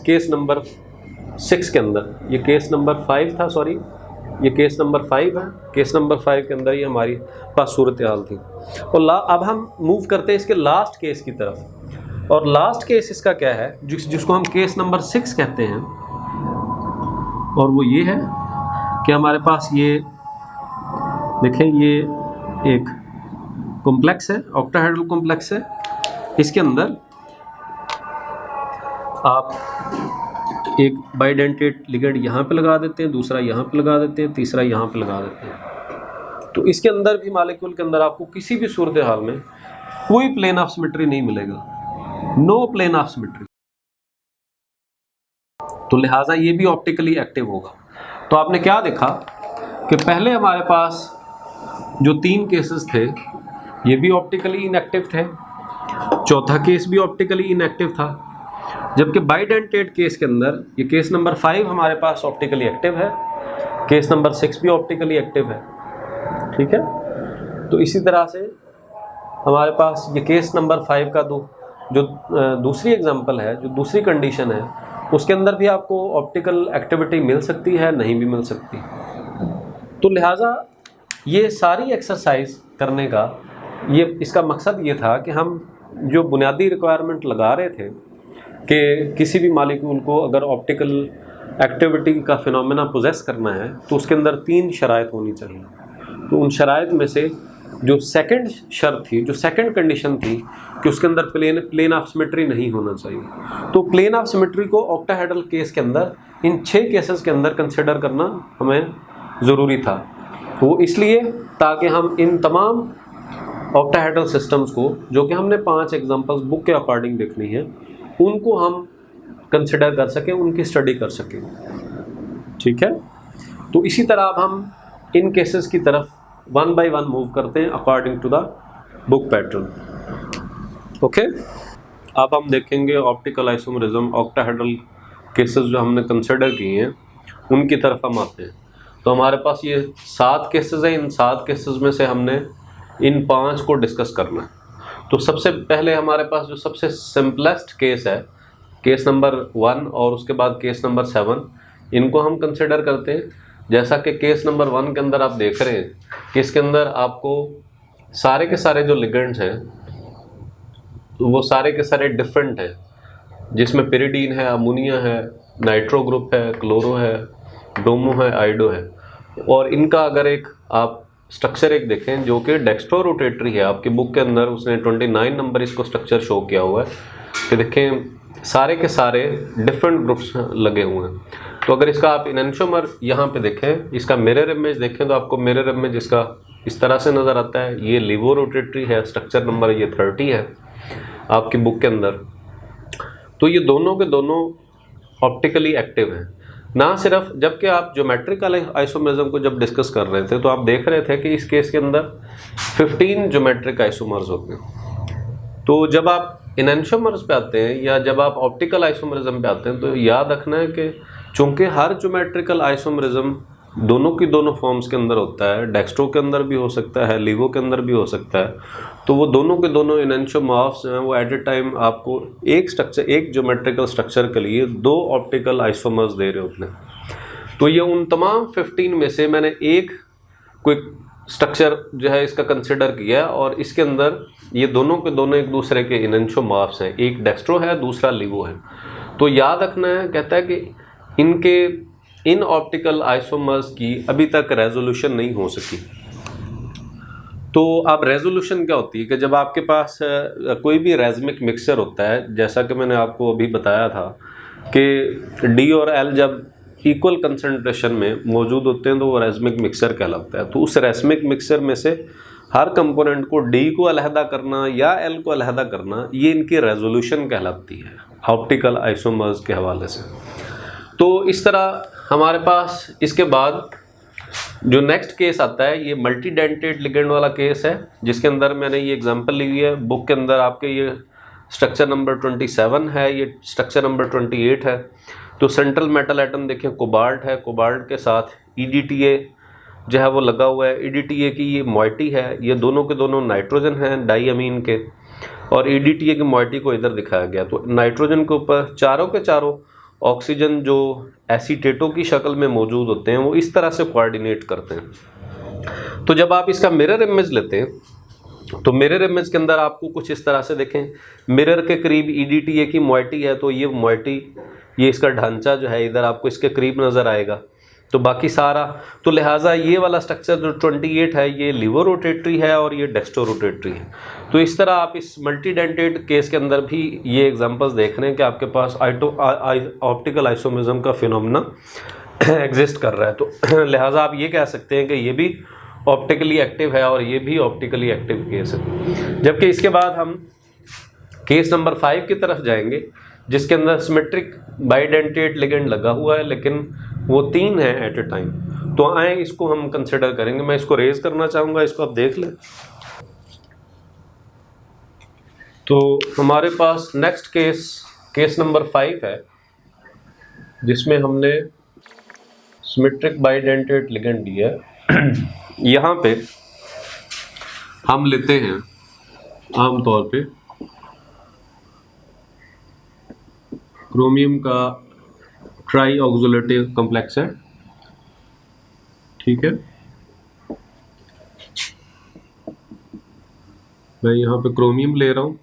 केस नंबर 6 के अंदर। ये केस नंबर 5 था, सॉरी, ये केस नंबर 5 है। केस नंबर 5 के अंदर ये हमारी पास सूरत हाल थी। और अब हम मूव करते हैं इसके लास्ट केस की तरफ। और लास्ट केस इसका क्या है, जिसको हम केस नंबर 6 कहते हैं, और वो ये है कि हमारे पास ये देखें, ये एक कॉम्प्लेक्स है, ऑक्टाहेड्रल कॉम्प्लेक्स है। इसके अंदर आप एक बाइडेंटेड लिगेंड यहाँ पे लगा देते हैं, दूसरा यहाँ पे लगा देते हैं, तीसरा यहाँ पे लगा देते हैं। तो इसके अंदर भी मॉलिक्यूल के अंदर आपको किसी भी सूरत हाल में कोई प्लेन ऑफ सिमेट्री नहीं मिलेगा, नो प्लेन ऑफ सिमेट्री। तो लिहाजा ये भी ऑप्टिकली एक्टिव होगा। तो आपने क्या देखा कि पहले हमारे पास जो 3 केसेस थे ये भी ऑप्टिकली इनएक्टिव थे, चौथा केस भी ऑप्टिकली इनएक्टिव था, जबकि बाइडेंटेड केस के अंदर ये केस नंबर 5 हमारे पास ऑप्टिकली एक्टिव है, केस नंबर 6 भी ऑप्टिकली एक्टिव है। ठीक है, तो इसी तरह से हमारे पास ये केस नंबर 5 का जो दूसरी एग्जांपल है, जो दूसरी कंडीशन है, उसके अंदर भी आपको ऑप्टिकल एक्टिविटी मिल सकती है, नहीं भी मिल सकती। तो लिहाजा ये सारी एक्सरसाइज करने का इसका मकसद ये था कि हम जो बुनियादी रिक्वायरमेंट लगा रहे थे कि किसी भी मॉलिक्यूल को अगर ऑप्टिकल एक्टिविटी का फिनोमेना पोजेस करना है तो उसके अंदर 3 शराइत होनी चाहिए। तो उन शराइत में से जो सेकंड शर्त थी, जो सेकंड कंडीशन थी कि उसके अंदर प्लेन ऑफ सिमेट्री नहीं होना चाहिए। तो प्लेन ऑफ सिमेट्री को ऑक्टाहेड्रल केस के अंदर, इन 6 केसेस के अंदर कंसिडर करना हमें ज़रूरी था। वो इसलिए ताकि हम इन तमाम ऑक्टाहेड्रल सिस्टम्स को, जो कि हमने 5 एग्जांपल्स बुक के अकॉर्डिंग देखनी है, उनको हम कंसिडर कर सकें, उनकी स्टडी कर सकें। ठीक है, तो इसी तरह अब हम इन केसेस की तरफ वन बाय वन मूव करते हैं according to the book pattern. Okay, अब हम देखेंगे ऑप्टिकल आइसोमेरिज्म ऑक्टाहेड्रल केसेस जो हमने कंसिडर किए हैं उनकी तरफ हम आते हैं। तो हमारे पास ये 7 केसेस हैं, इन 7 केसेस में से हमने इन 5 को डिस्कस करना है। तो सबसे पहले हमारे पास जो सबसे सिंपलेस्ट केस है, केस नंबर 1 और उसके बाद केस नंबर 7, इनको हम कंसिडर करते हैं। जैसा कि केस नंबर 1 के अंदर आप देख रहे हैं कि इसके अंदर आपको सारे के सारे जो लिगेंड्स हैं वो सारे के सारे डिफरेंट हैं, जिसमें पिरिडीन है, अमोनिया है, नाइट्रो ग्रुप है, क्लोरो है, ब्रोमो है, आइडो है। और इनका अगर एक आप स्ट्रक्चर एक देखें जो कि डेक्स्ट्रो रोटेटरी है, आपकी बुक के अंदर उसने 29 नंबर इसको स्ट्रक्चर शो किया हुआ है कि देखें सारे के सारे डिफरेंट ग्रुप्स लगे हुए हैं। तो अगर इसका आप इनएंशियोमर यहाँ पे देखें, इसका मिरर इमेज देखें तो आपको मिरर इमेज इसका इस तरह से नज़र आता है। ये लिवो रोटेटरी है, स्ट्रक्चर नंबर ये 30 है आपकी बुक के अंदर। तो ये दोनों के दोनों ऑप्टिकली एक्टिव हैं। ना सिर्फ, जबकि आप ज्योमेट्रिकल आइसोमेरिज्म को जब डिस्कस कर रहे थे तो आप देख रहे थे कि इस केस के अंदर 15 ज्योमेट्रिक आइसोमर्स होते हैं। तो जब आप इनएंशियोमर्स पे आते हैं या जब आप ऑप्टिकल आइसोमेरिज्म पे आते हैं तो याद रखना है कि चूंकि हर ज्योमेट्रिकल आइसोमेरिज्म दोनों की दोनों फॉर्म्स के अंदर होता है, डेक्स्ट्रो के अंदर भी हो सकता है, लिवो के अंदर भी हो सकता है, तो वो दोनों के दोनों इनएंशियोमॉर्फ्स जो हैं वो एट ए टाइम आपको एक स्ट्रक्चर, एक ज्योमेट्रिकल स्ट्रक्चर के लिए 2 ऑप्टिकल आइसोमर्स दे रहे होते हैं। तो ये उन तमाम 15 में से मैंने एक कोई स्ट्रक्चर जो है इसका कंसिडर किया और इसके अंदर ये दोनों के दोनों एक दूसरे के इनएंशियोमॉर्फ्स हैं, एक डेक्स्ट्रो है, दूसरा लिवो है। तो याद रखना है, कहता है कि इनके इन ऑप्टिकल आइसोमर्स की अभी तक रेजोल्यूशन नहीं हो सकी। तो अब रेजोल्यूशन क्या होती है कि जब आपके पास कोई भी रेज़मिक मिक्सचर होता है, जैसा कि मैंने आपको अभी बताया था कि डी और एल जब इक्वल कंसंट्रेशन में मौजूद होते हैं तो वो रेज़मिक मिक्सचर कहलाता है। तो उस रेज़मिक मिक्सचर में से हर कंपोनेंट को डी को अलहदा करना या एल को अलहदा करना, ये इनकी रेजोल्यूशन कहलाती है ऑप्टिकल आइसोमर्स के हवाले से। तो इस तरह हमारे पास इसके बाद जो नेक्स्ट केस आता है ये मल्टी डेंटेड लिगेंड वाला केस है, जिसके अंदर मैंने ये एग्जांपल ली हुई है बुक के अंदर। आपके ये स्ट्रक्चर नंबर 27 है, ये स्ट्रक्चर नंबर 28 है। तो सेंट्रल मेटल एटम देखें कोबाल्ट है, कोबाल्ट के साथ EDTA जो है वो लगा हुआ है। EDTA की ये मॉइटी है, ये दोनों के दोनों नाइट्रोजन हैं डाईअमीन के, और EDTA की मॉइटी को इधर दिखाया गया। तो नाइट्रोजन के ऊपर चारों के चारों ऑक्सीजन जो एसीटेटों की शक्ल में मौजूद होते हैं वो इस तरह से कोऑर्डिनेट करते हैं। तो जब आप इसका मिरर इमेज लेते हैं तो मिरर इमेज के अंदर आपको कुछ इस तरह से देखें, मिरर के करीब EDTA की मॉइटी है, तो ये मॉइटी, ये इसका ढांचा जो है इधर आपको इसके करीब नज़र आएगा। तो बाकी सारा, तो लिहाजा ये वाला स्ट्रक्चर जो 28 है ये लिवो रोटेटरी है और ये डेक्स्ट्रो रोटेटरी है। तो इस तरह आप इस मल्टी डेंटेड केस के अंदर भी ये एग्जांपल्स देख रहे हैं कि आपके पास ऑप्टिकल आइसोमेरिज्म का फिनोमेना एग्जिस्ट कर रहा है। तो लिहाजा आप ये कह सकते हैं कि ये भी ऑप्टिकली एक्टिव है और ये भी ऑप्टिकली एक्टिव केस है। जबकि इसके बाद हम केस नंबर 5 की तरफ जाएंगे, जिसके अंदर सिमेट्रिक बाइडेंटेड लिगेंड लगा हुआ है, लेकिन वो 3 है एट ए टाइम। तो आए इसको हम कंसिडर करेंगे। मैं इसको रेज करना चाहूँगा, इसको आप देख लें। तो हमारे पास नेक्स्ट केस नंबर 5 है, जिसमें हमने सिमेट्रिक बाइडेंटेड लिगेंड दिया है। यहाँ पे हम लेते हैं आमतौर पे क्रोमियम का ट्राई ऑक्सोलेटिव कॉम्प्लेक्स है, ठीक है। मैं यहाँ पे क्रोमियम ले रहा हूँ।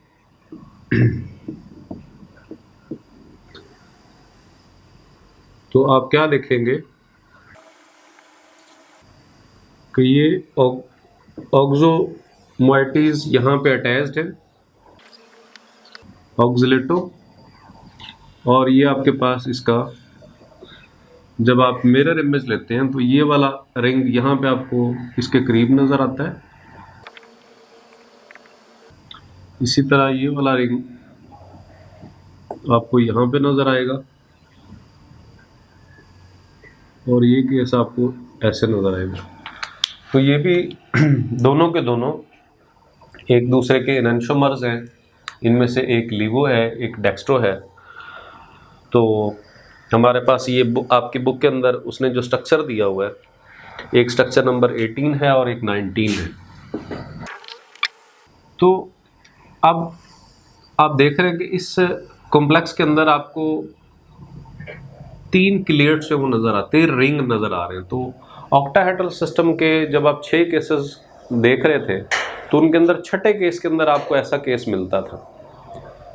तो आप क्या देखेंगे कि ये ऑक्सो मोइटीज यहाँ पे अटैच्ड है, ऑक्सलेटो, और ये आपके पास इसका जब आप मिरर इमेज लेते हैं तो ये वाला रिंग यहाँ पे आपको इसके करीब नज़र आता है। इसी तरह ये वाला रिंग आपको यहाँ पे नज़र आएगा और ये केस आपको ऐसे नज़र आएगा। तो ये भी दोनों के दोनों एक दूसरे के एनेंटियोमर्स हैं। इनमें से एक लिवो है, एक डेक्स्ट्रो है। तो हमारे पास ये आपकी बुक के अंदर उसने जो स्ट्रक्चर दिया हुआ है, एक स्ट्रक्चर नंबर 18 है और एक 19 है। तो अब आप देख रहे हैं कि इस कॉम्प्लेक्स के अंदर आपको 3 क्लियर्ड से वो नज़र आते हैं, रिंग नज़र आ रहे हैं। तो ऑक्टाहेड्रल सिस्टम के जब आप 6 केसेस देख रहे थे तो उनके अंदर छठे केस के अंदर आपको ऐसा केस मिलता था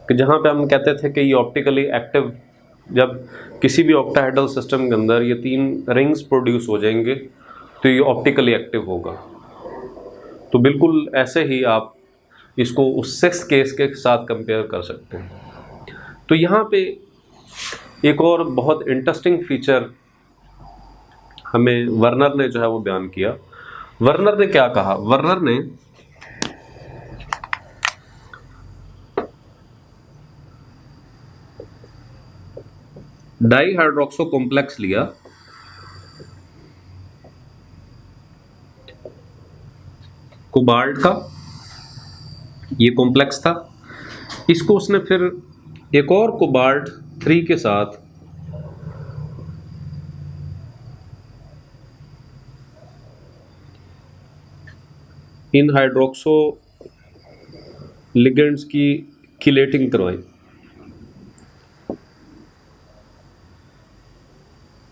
कि जहाँ पे हम कहते थे कि ये ऑप्टिकली एक्टिव, जब किसी भी ऑक्टाहेड्रल सिस्टम के अंदर ये 3 रिंग्स प्रोड्यूस हो जाएंगे तो ये ऑप्टिकली एक्टिव होगा। तो बिल्कुल ऐसे ही आप इसको उस 6th केस के साथ कंपेयर कर सकते हैं। तो यहाँ पे एक और बहुत इंटरेस्टिंग फीचर हमें वर्नर ने जो है वो बयान किया। वर्नर ने क्या कहा? वर्नर ने डाईहाइड्रोक्सो कॉम्प्लेक्स लिया, कोबाल्ट का ये कॉम्प्लेक्स था। इसको उसने फिर एक और कोबाल्ट 3 के साथ इन हाइड्रोक्सो लिगेंड्स की किलेटिंग करवाई।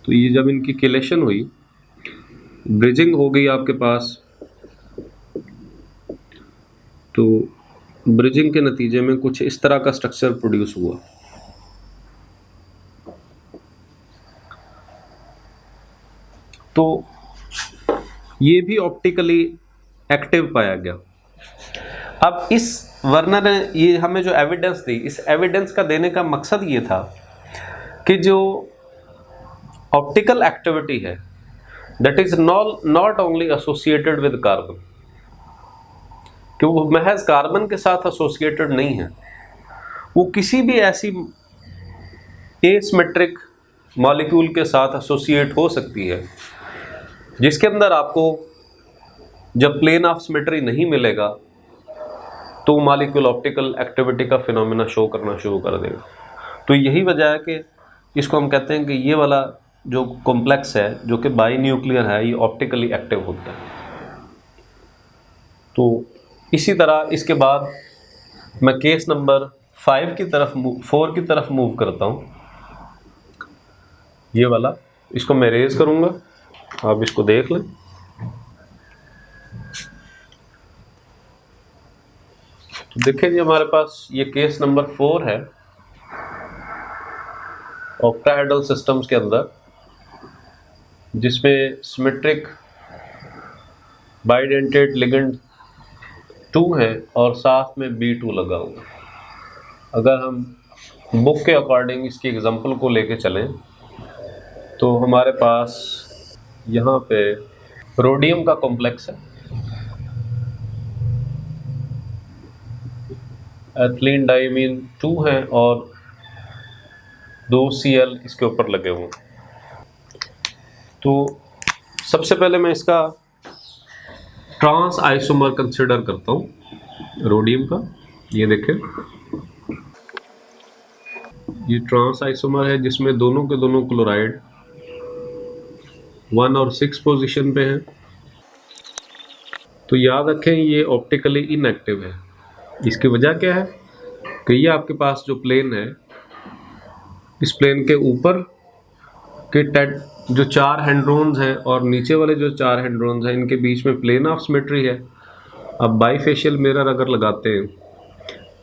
तो ये जब इनकी किलेशन हुई, ब्रिजिंग हो गई आपके पास, तो ब्रिजिंग के नतीजे में कुछ इस तरह का स्ट्रक्चर प्रोड्यूस हुआ। तो ये भी ऑप्टिकली एक्टिव पाया गया। अब इस वर्नर ने ये हमें जो एविडेंस दी, इस एविडेंस का देने का मकसद ये था कि जो ऑप्टिकल एक्टिविटी है that is not only associated with carbon, कि वो महज कार्बन के साथ एसोसिएटेड नहीं है, वो किसी भी ऐसी एसिमेट्रिक मॉलिक्यूल के साथ एसोसिएट हो सकती है जिसके अंदर आपको जब प्लेन ऑफ सिमेट्री नहीं मिलेगा तो मॉलिक्यूल ऑप्टिकल एक्टिविटी का फिनोमेना शो करना शुरू कर देगा। तो यही वजह है कि इसको हम कहते हैं कि ये वाला जो कॉम्प्लेक्स है जो कि बाई न्यूक्लियर है, ये ऑप्टिकली एक्टिव होता है। तो इसी तरह इसके बाद मैं केस नंबर 4 की तरफ मूव करता हूँ। ये वाला, इसको मैं रेज करूँगा, आप इसको देख लें। तो देखिए जी, हमारे पास ये केस नंबर 4 है ऑक्टाहेड्रल सिस्टम्स के अंदर, जिसमें सिमेट्रिक बाइडेंटेड लिगेंड 2 है और साथ में B2 लगा हुआ। अगर हम बुक के अकॉर्डिंग इसकी एग्जांपल को लेके चलें तो हमारे पास यहाँ पे रोडियम का कॉम्प्लेक्स है, एथिलीन डाइमीन 2 है और 2 Cl इसके ऊपर लगे हुए। तो सबसे पहले मैं इसका ट्रांस आइसोमर कंसिडर करता हूँ रोडियम का। ये देखें, ये ट्रांस आइसोमर है जिसमें दोनों के दोनों क्लोराइड 1 और 6 पोजीशन पे हैं। तो याद रखें ये ऑप्टिकली इनएक्टिव है। इसकी वजह क्या है कि ये आपके पास जो प्लेन है, इस प्लेन के ऊपर के जो 4 हेड्रोन्स हैं और नीचे वाले जो 4 हेड्रोन्स हैं, इनके बीच में प्लेन ऑफ सिमेट्री है। अब बाईफेशियल मिरर अगर लगाते हैं,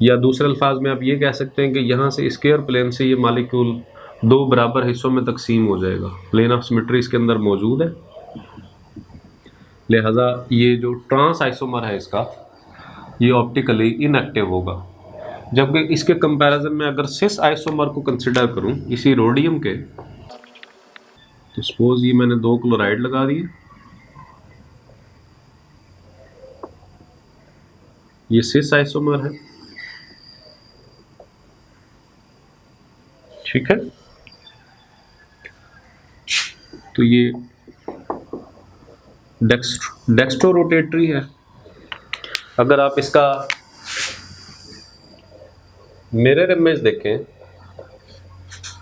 या दूसरे अल्फाज में आप ये कह सकते हैं कि यहाँ से स्क्वायर प्लेन से ये मॉलिक्यूल 2 बराबर हिस्सों में तकसीम हो जाएगा। प्लेन ऑफ सिमेट्री इसके अंदर मौजूद है, लिहाजा ये जो ट्रांस आइसोमर है इसका, ये ऑप्टिकली इनएक्टिव होगा। जबकि इसके कंपैरिजन में अगर सिस आइसोमर को कंसिडर करूं इसी रोडियम के, तो सपोज ये मैंने 2 क्लोराइड लगा दिए, ये सिस आइसोमर है, ठीक है। तो ये डेक्स्ट्रो रोटेटरी है। अगर आप इसका मिरर इमेज देखें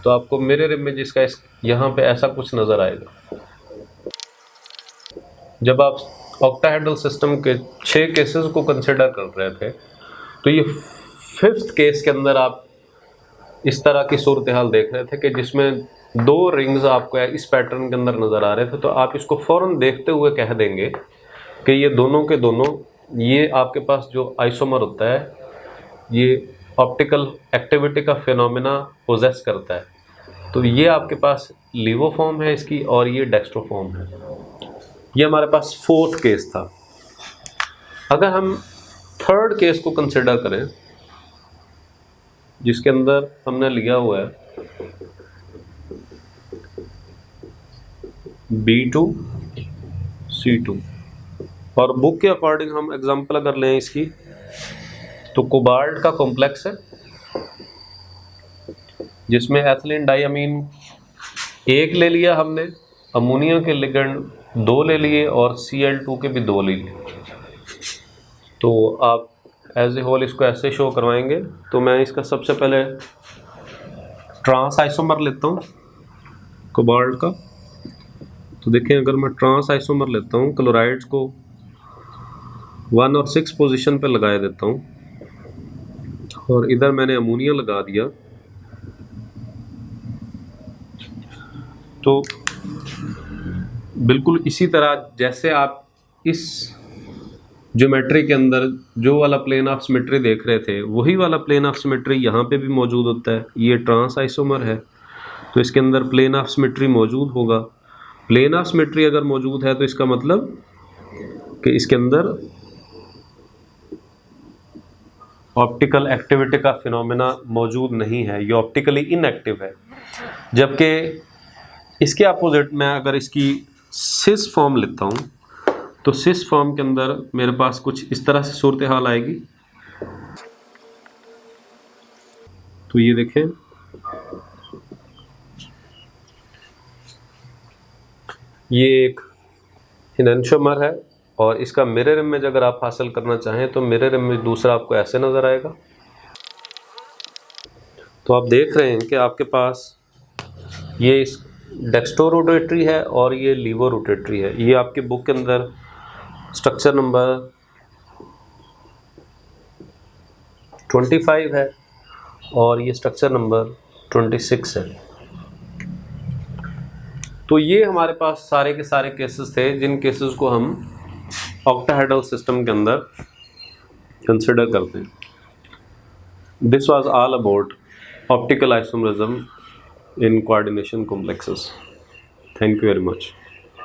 तो आपको मिरर इमेज इसका यहाँ पे ऐसा कुछ नज़र आएगा। जब आप ऑक्टाहेड्रल सिस्टम के 6 केसेस को कंसिडर कर रहे थे तो ये 5th केस के अंदर आप इस तरह की सूरत हाल देख रहे थे कि जिसमें 2 रिंग्स आपको इस पैटर्न के अंदर नज़र आ रहे थे। तो आप इसको फ़ौरन देखते हुए कह देंगे कि ये दोनों के दोनों, ये आपके पास जो आइसोमर होता है ये ऑप्टिकल एक्टिविटी का फिनोमेना पोजेस करता है। तो ये आपके पास लीवो फॉर्म है इसकी और ये डेक्स्ट्रो फॉर्म है। ये हमारे पास 4th केस था। अगर हम 3rd केस को कंसिडर करें जिसके अंदर हमने लिया हुआ है B2 C2 और बुक के अकॉर्डिंग हम एग्जांपल अगर लें इसकी तो कोबाल्ट का कॉम्प्लेक्स है जिसमें एथिलीन डाइअमीन 1 ले लिया हमने, अमोनिया के लिगेंड 2 ले लिए और Cl2 के भी 2 ले लिए। तो आप एज ए होल इसको ऐसे शो करवाएंगे। तो मैं इसका सबसे पहले ट्रांस आइसोमर लेता हूँ कोबाल्ट का। तो देखें, अगर मैं ट्रांस आइसोमर लेता हूँ, क्लोराइड्स को 1 और 6 पोजीशन पे लगा देता हूँ और इधर मैंने अमोनिया लगा दिया। तो बिल्कुल इसी तरह जैसे आप इस ज्योमेट्री के अंदर जो वाला प्लेन ऑफ सिमेट्री देख रहे थे वही वाला प्लेन ऑफ सिमेट्री यहाँ पे भी मौजूद होता है। ये ट्रांस आइसोमर है तो इसके अंदर प्लेन ऑफ सिमेट्री मौजूद होगा। प्लेन ऑफ सिमेट्री अगर मौजूद है तो इसका मतलब कि इसके अंदर ऑप्टिकल एक्टिविटी का फिनोमेना मौजूद नहीं है, ये ऑप्टिकली इनएक्टिव है। जबकि इसके अपोजिट में अगर इसकी सिस फॉर्म लेता हूँ तो सिस फॉर्म के अंदर मेरे पास कुछ इस तरह से सूरत हाल आएगी। तो ये देखें, ये एक एनेंटियोमर है और इसका मिरर इमेज अगर आप हासिल करना चाहें तो मिरर इमेज दूसरा आपको ऐसे नज़र आएगा। तो आप देख रहे हैं कि आपके पास ये डेक्स्ट्रो रोटेटरी है और ये लीवो रोटेटरी है। ये आपके बुक के अंदर स्ट्रक्चर नंबर 25 है और ये स्ट्रक्चर नंबर 26 है। तो ये हमारे पास सारे के सारे केसेस थे जिन केसेस को हम ऑक्टाहेड्रल सिस्टम के अंदर कंसिडर करते हैं। This was all about optical isomerism in coordination complexes. Thank you very much.